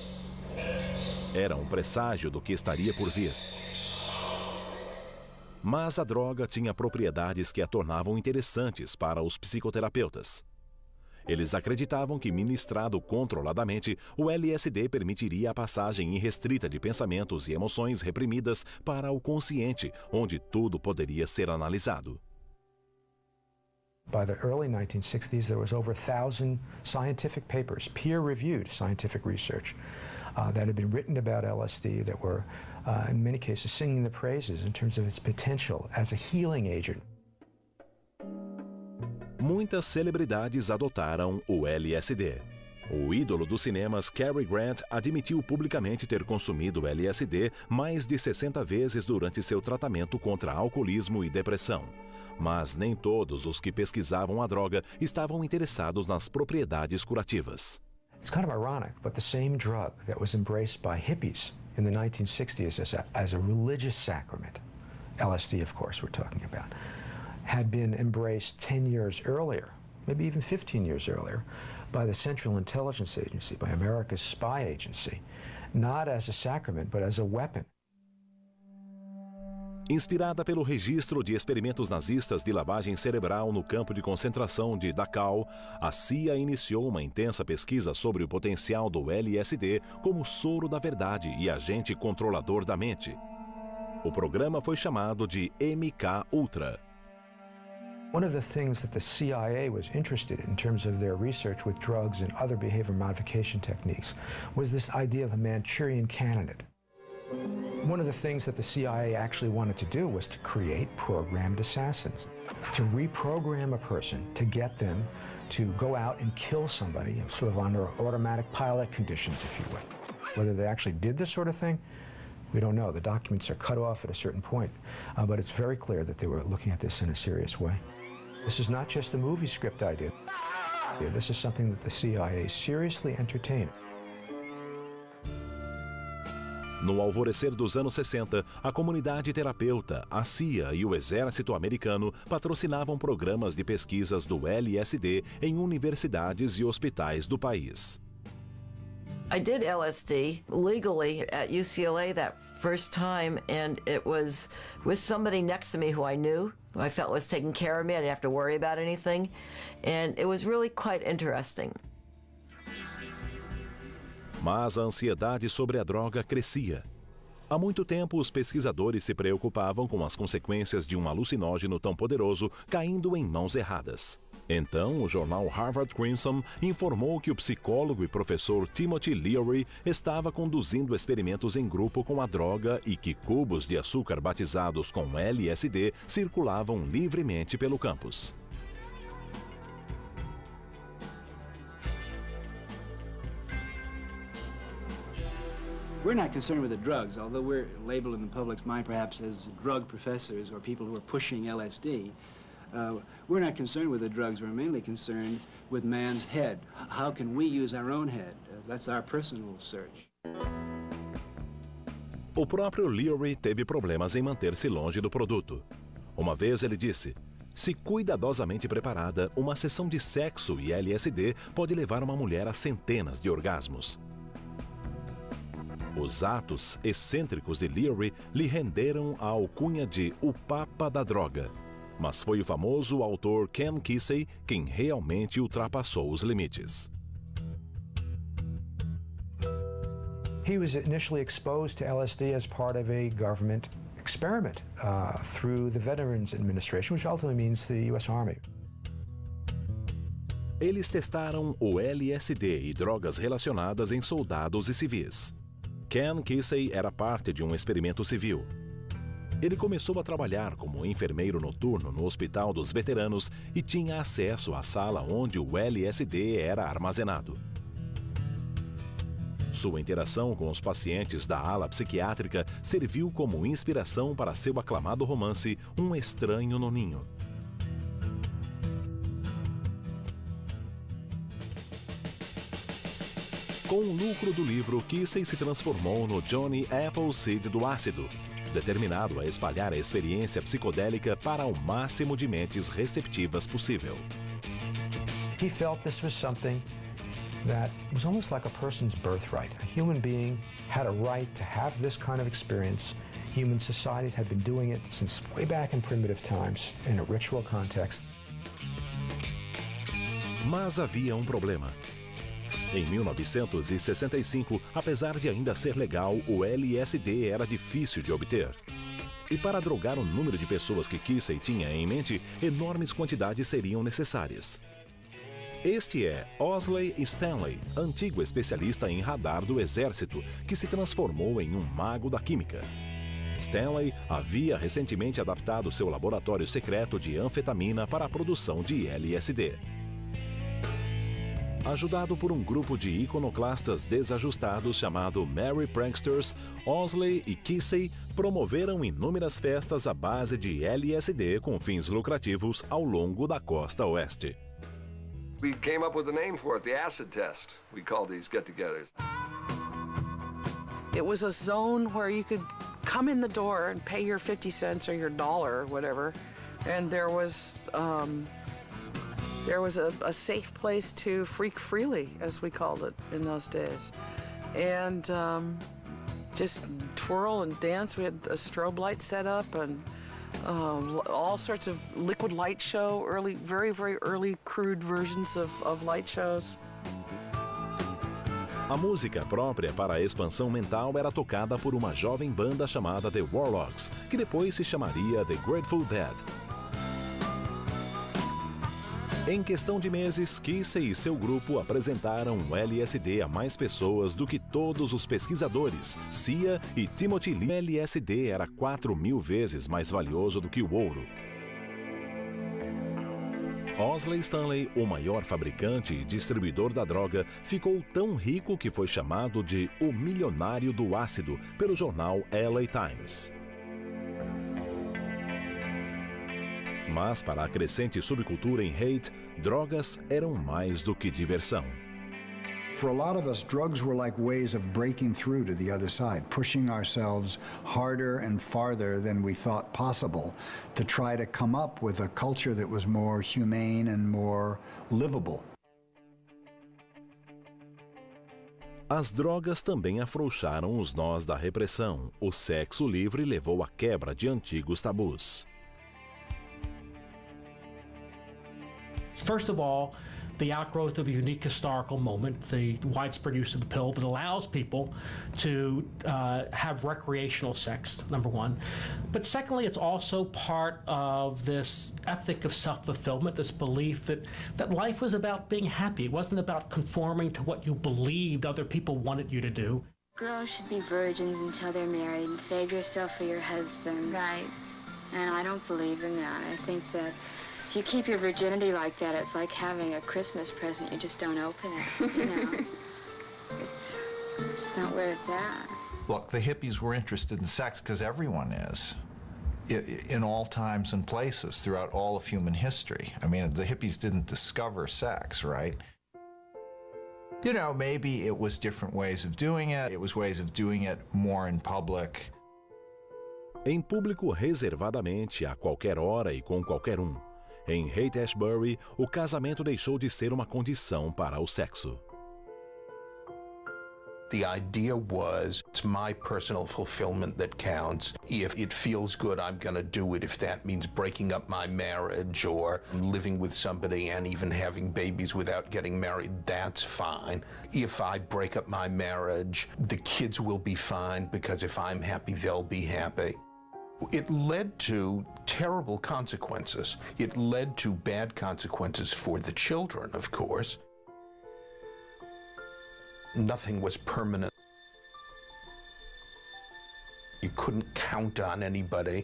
Era um presságio do que estaria por vir. Mas a droga tinha propriedades que a tornavam interessantes para os psicoterapeutas. Eles acreditavam que, ministrado controladamente, o LSD permitiria a passagem irrestrita de pensamentos e emoções reprimidas para o consciente, onde tudo poderia ser analisado. By the early 1960s, there was over 1,000 scientific papers, peer-reviewed scientific research, that had been written about LSD that were, in many cases, singing the praises in terms of its potential as a healing agent. Muitas celebridades adotaram o LSD. O ídolo dos cinemas Cary Grant admitiu publicamente ter consumido LSD mais de 60 vezes durante seu tratamento contra alcoolismo e depressão. Mas nem todos os que pesquisavam a droga estavam interessados nas propriedades curativas. It's kind of ironic, but the same drug that was embraced by hippies in the 1960s as a religious sacrament, LSD, of course, we're talking about, had been embraced 10 years earlier, maybe even 15 years earlier, by the Central Intelligence Agency, by America's spy agency, not as a sacrament, but as a weapon. Inspirada pelo registro de experimentos nazistas de lavagem cerebral no campo de concentração de Dachau, a CIA iniciou uma intensa pesquisa sobre o potencial do LSD como soro da verdade e agente controlador da mente. O programa foi chamado de MK-Ultra. One of the things that the CIA was interested in terms of their research with drugs and other behavior modification techniques was this idea of a Manchurian candidate. One of the things that the CIA actually wanted to do was to create programmed assassins, to reprogram a person to get them to go out and kill somebody, sort of under automatic pilot conditions, if you will. Whether they actually did this sort of thing, we don't know. The documents are cut off at a certain point, but it's very clear that they were looking at this in a serious way. This is not just a movie script idea. This is something that the CIA seriously entertained. No alvorecer dos anos 60, a comunidade terapeuta, a CIA e o exército americano patrocinavam programas de pesquisas do LSD em universidades e hospitais do país. I did LSD legally at UCLA that first time, and it was with somebody next to me who I knew, who I felt was taking care of me. I didn't have to worry about anything, and it was really quite interesting. Mas a ansiedade sobre a droga crescia. Há muito tempo, os pesquisadores se preocupavam com as consequências de um alucinógeno tão poderoso caindo em mãos erradas. Então, o jornal Harvard Crimson informou que o psicólogo e professor Timothy Leary estava conduzindo experimentos em grupo com a droga e que cubos de açúcar batizados com LSD circulavam livremente pelo campus. We're not concerned with the drugs, although we're labeled in the public's mind perhaps as drug professors or people who are pushing LSD. We're not concerned with the drugs. We're mainly concerned with man's head. How can we use our own head? That's our personal search. O próprio Leary teve problemas em manter-se longe do produto. Uma vez ele disse: se cuidadosamente preparada, uma sessão de sexo e LSD pode levar uma mulher a centenas de orgasmos. Os atos excêntricos de Leary lhe renderam a alcunha de o Papa da Droga. Mas foi o famoso autor Ken Kesey quem realmente ultrapassou os limites. He was initially exposed to LSD as part of a government experiment through the Veterans Administration, which ultimately means the U.S. Army. Eles testaram o LSD e drogas relacionadas em soldados e civis. Ken Kesey era parte de um experimento civil. Ele começou a trabalhar como enfermeiro noturno no Hospital dos Veteranos e tinha acesso à sala onde o LSD era armazenado. Sua interação com os pacientes da ala psiquiátrica serviu como inspiração para seu aclamado romance Um Estranho no Ninho. Com o lucro do livro, Kesey se transformou no Johnny Appleseed do ácido, determinado a espalhar a experiência psicodélica para o máximo de mentes receptivas possível. He felt this was something that was almost like a person's birthright. A human being had a right to have this kind of experience. Human societies had been doing it since way back in primitive times in a ritual context. Mas havia um problema. Em 1965, apesar de ainda ser legal, o LSD era difícil de obter. E para drogar o número de pessoas que Kesey tinha em mente, enormes quantidades seriam necessárias. Este é Owsley Stanley, antigo especialista em radar do Exército, que se transformou em um mago da química. Stanley havia recentemente adaptado seu laboratório secreto de anfetamina para a produção de LSD. Ajudado por um grupo de iconoclastas desajustados chamado Merry Pranksters, Owsley e Kesey promoveram inúmeras festas à base de LSD com fins lucrativos ao longo da costa oeste. We came up with a name for it, the acid test. We call these get-togethers. It was a zone where you could come in the door and pay your 50 cents or your dollar or whatever, and there was a safe place to freak freely, as we called it in those days. And just twirl and dance. We had a strobe light set up and all sorts of liquid light show, very, very early crude versions of light shows. A música própria para a expansão mental era tocada por uma jovem banda chamada The Warlocks, que depois se chamaria The Grateful Dead. Em questão de meses, Kesey e seu grupo apresentaram o LSD a mais pessoas do que todos os pesquisadores, Cia e Timothy Lee. O LSD era 4.000 vezes mais valioso do que o ouro. Owsley Stanley, o maior fabricante e distribuidor da droga, ficou tão rico que foi chamado de o milionário do ácido pelo jornal LA Times. Mas para a crescente subcultura em Haight, drogas eram mais do que diversão. For a lot of us, drugs were like ways of breaking through to the other side, pushing ourselves harder and farther than we thought possible to try to come up with a culture that was more humane and more livable. As drogas também afrouxaram os nós da repressão. O sexo livre levou à quebra de antigos tabus. First of all, the outgrowth of a unique historical moment, the widespread use of the pill that allows people to have recreational sex, number one. But secondly, it's also part of this ethic of self-fulfillment, this belief that life was about being happy. It wasn't about conforming to what you believed other people wanted you to do. Girls should be virgins until they're married and save yourself for your husband. Right. And I don't believe in that. I think that if you keep your virginity like that, it's like having a Christmas present. You just don't open it, you know. It's not where it's at. Look, the hippies were interested in sex because everyone is. in all times and places throughout all of human history. I mean, the hippies didn't discover sex, right? You know, maybe it was different ways of doing it. It was ways of doing it more in public. Em público reservadamente, a qualquer hora e com qualquer um. Em Haight-Ashbury, o casamento deixou de ser uma condição para o sexo. The idea was, it's my personal fulfillment that counts. If it feels good, I'm going to do it. If that means breaking up my marriage or living with somebody and even having babies without getting married, that's fine. If I break up my marriage, the kids will be fine because if I'm happy, they'll be happy. It led to terrible consequences. It led to bad consequences for the children, of course. Nothing was permanent. You couldn't count on anybody.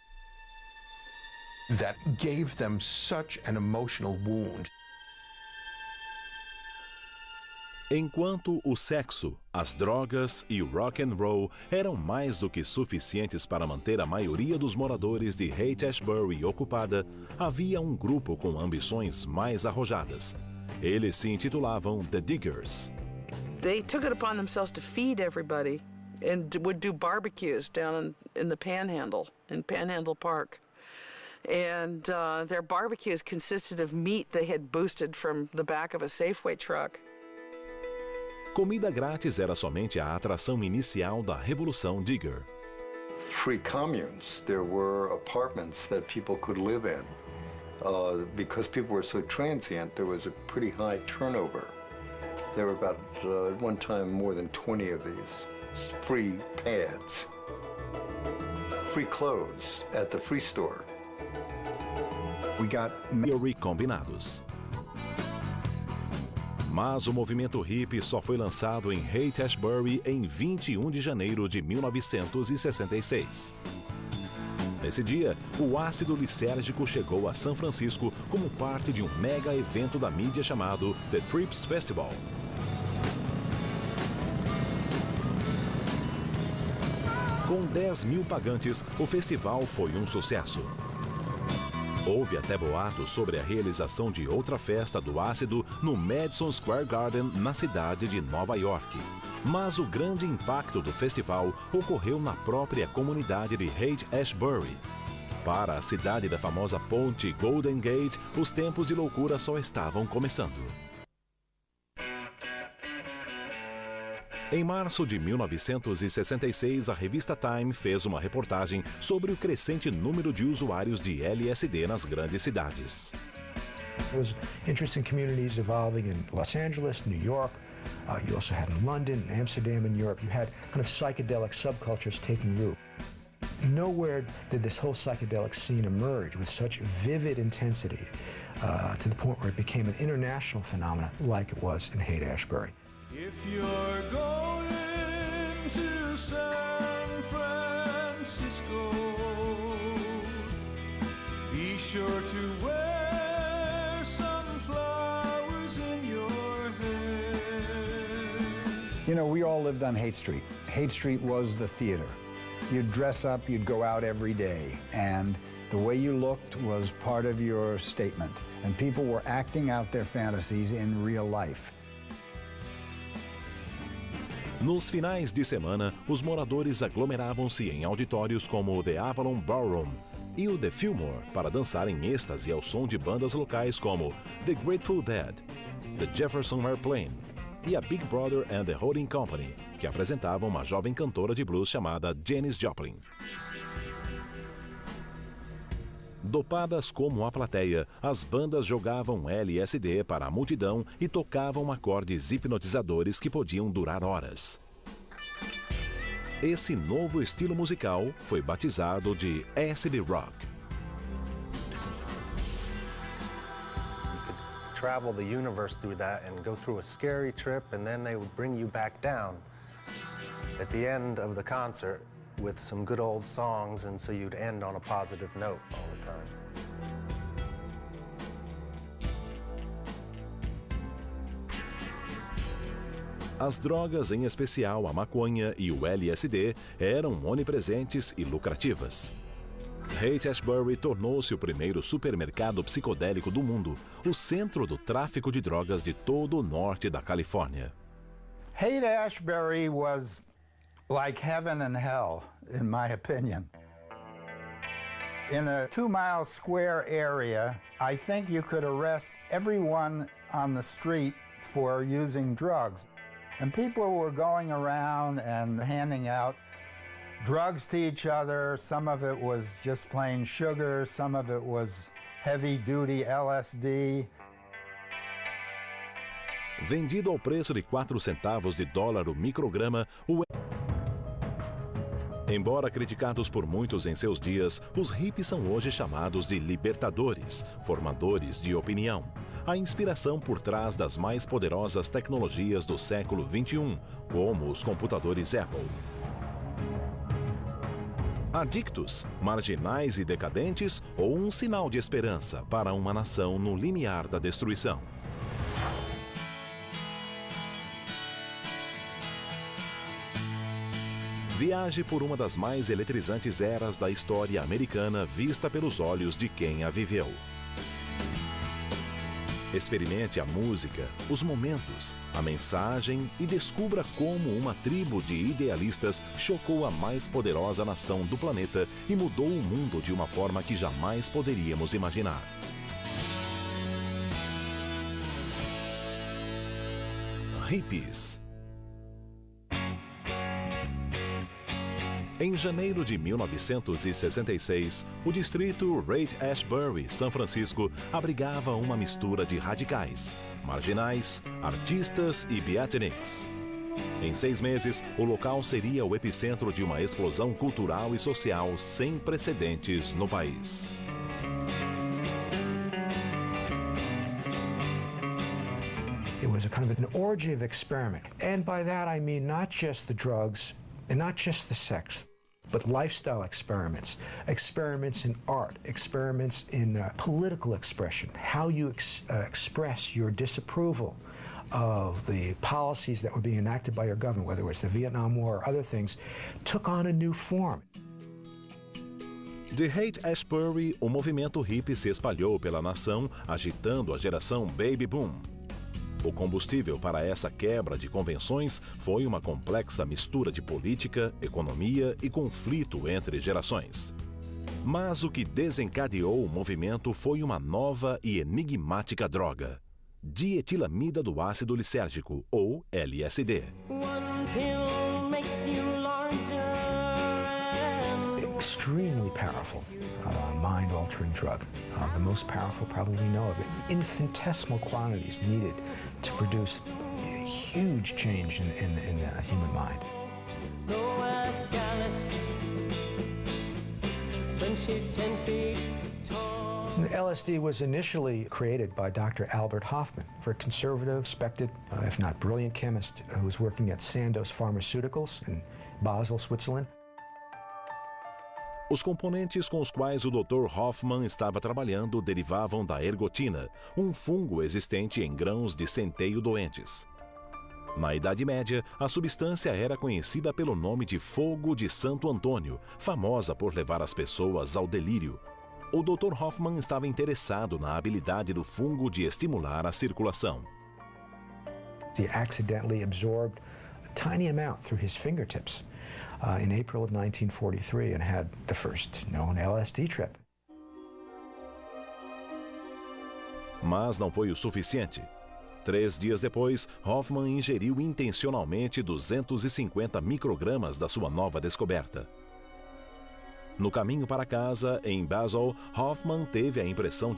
That gave them such an emotional wound. Enquanto o sexo, as drogas e o rock and roll eram mais do que suficientes para manter a maioria dos moradores de Haight-Ashbury ocupada, havia um grupo com ambições mais arrojadas. Eles se intitulavam The Diggers. They took it upon themselves to feed everybody and would do barbecues down in the Panhandle, in Panhandle Park. And their barbecues consisted of meat they had boosted from the back of a Safeway truck. Comida grátis era somente a atração inicial da Revolução Digger. Free communes. There were apartments that people could live in. Because people were so transient, there was a pretty high turnover. There were about, at one time, more than 20 of these free pads. Free clothes at the free store. We got combinados. Mas o movimento hippie só foi lançado em Haight-Ashbury em 21 de janeiro de 1966. Nesse dia, o ácido lisérgico chegou a São Francisco como parte de um mega evento da mídia chamado The Trips Festival. Com 10 mil pagantes, o festival foi um sucesso. Houve até boatos sobre a realização de outra festa do ácido no Madison Square Garden, na cidade de Nova York. Mas o grande impacto do festival ocorreu na própria comunidade de Haight-Ashbury. Para a cidade da famosa ponte Golden Gate, os tempos de loucura só estavam começando. Em março de 1966, a revista Time fez uma reportagem sobre o crescente número de usuários de LSD nas grandes cidades. There was interesting communities evolving in Los Angeles, New York. You also had in London, Amsterdam, and Europe. You had kind of psychedelic subcultures taking root. Nowhere did this whole psychedelic scene emerge with such vivid intensity to the point where it became an international phenomenon like it was in Haight-Ashbury. If you're going to San Francisco, be sure to wear some flowers in your hair. You know, we all lived on Haight Street. Haight Street was the theater. You'd dress up, you'd go out every day, and the way you looked was part of your statement. And people were acting out their fantasies in real life. Nos finais de semana, os moradores aglomeravam-se em auditórios como o The Avalon Ballroom e o The Fillmore para dançar em êxtase ao som de bandas locais como The Grateful Dead, The Jefferson Airplane e a Big Brother and the Holding Company, que apresentavam uma jovem cantora de blues chamada Janis Joplin. Dopadas como a plateia, as bandas jogavam LSD para a multidão e tocavam acordes hipnotizadores que podiam durar horas. Esse novo estilo musical foi batizado de acid rock. Travel the universe through that and go through a scary trip, and then they would bring you back down at the end of the concert with some good old songs, and so you'd end on a positive note all the time. As drogas, em especial a maconha e o LSD, eram onipresentes e lucrativas. Haight-Ashbury tornou-se o primeiro supermercado psicodélico do mundo, o centro do tráfico de drogas de todo o norte da Califórnia. Haight-Ashbury was like heaven and hell, in my opinion. In a 2-mile square area, I think you could arrest everyone on the street for using drugs. And people were going around and handing out drugs to each other. Some of it was just plain sugar, some of it was heavy-duty LSD. Vendido ao preço de 4 centavos de dólar o micrograma, Embora criticados por muitos em seus dias, os hippies são hoje chamados de libertadores, formadores de opinião. A inspiração por trás das mais poderosas tecnologias do século XXI, como os computadores Apple. Adictos, marginais e decadentes ou um sinal de esperança para uma nação no limiar da destruição? Viaje por uma das mais eletrizantes eras da história americana vista pelos olhos de quem a viveu. Experimente a música, os momentos, a mensagem e descubra como uma tribo de idealistas chocou a mais poderosa nação do planeta e mudou o mundo de uma forma que jamais poderíamos imaginar. Hippies. Em janeiro de 1966, o distrito Haight-Ashbury, São Francisco, abrigava uma mistura de radicais, marginais, artistas e beatniks. Em 6 meses, o local seria o epicentro de uma explosão cultural e social sem precedentes no país. It was a kind of an orgy of experiment. And by that I mean not just the drugs, and not just the sex, but lifestyle experiments, experiments in art, experiments in political expression, how you express your disapproval of the policies that were being enacted by your government, whether it was the Vietnam War or other things, took on a new form. De Haight-Ashbury, o movimento hippie se espalhou pela nação, agitando a geração Baby Boom. O combustível para essa quebra de convenções foi uma complexa mistura de política, economia e conflito entre gerações. Mas o que desencadeou o movimento foi uma nova e enigmática droga: dietilamida do ácido lisérgico, ou LSD. Extremely powerful, mind-altering drug. The most powerful probably we know of it. Infinitesimal quantities needed to produce a huge change in the human mind. LSD was initially created by Dr. Albert Hofmann, a conservative, respected, if not brilliant chemist who was working at Sandoz Pharmaceuticals in Basel, Switzerland. Os componentes com os quais o Dr. Hofmann estava trabalhando derivavam da ergotina, um fungo existente em grãos de centeio doentes. Na Idade Média, a substância era conhecida pelo nome de fogo de Santo Antônio, famosa por levar as pessoas ao delírio. O Dr. Hofmann estava interessado na habilidade do fungo de estimular a circulação. He accidentally absorbed a tiny amount through his fingertips. In April of 1943 and had the first known LSD trip. Mas não foi o suficiente. 3 dias depois, Hofmann ingeriu intencionalmente 250 microgramas da sua nova descoberta. No caminho para casa, em Basel, Hofmann teve a impressão de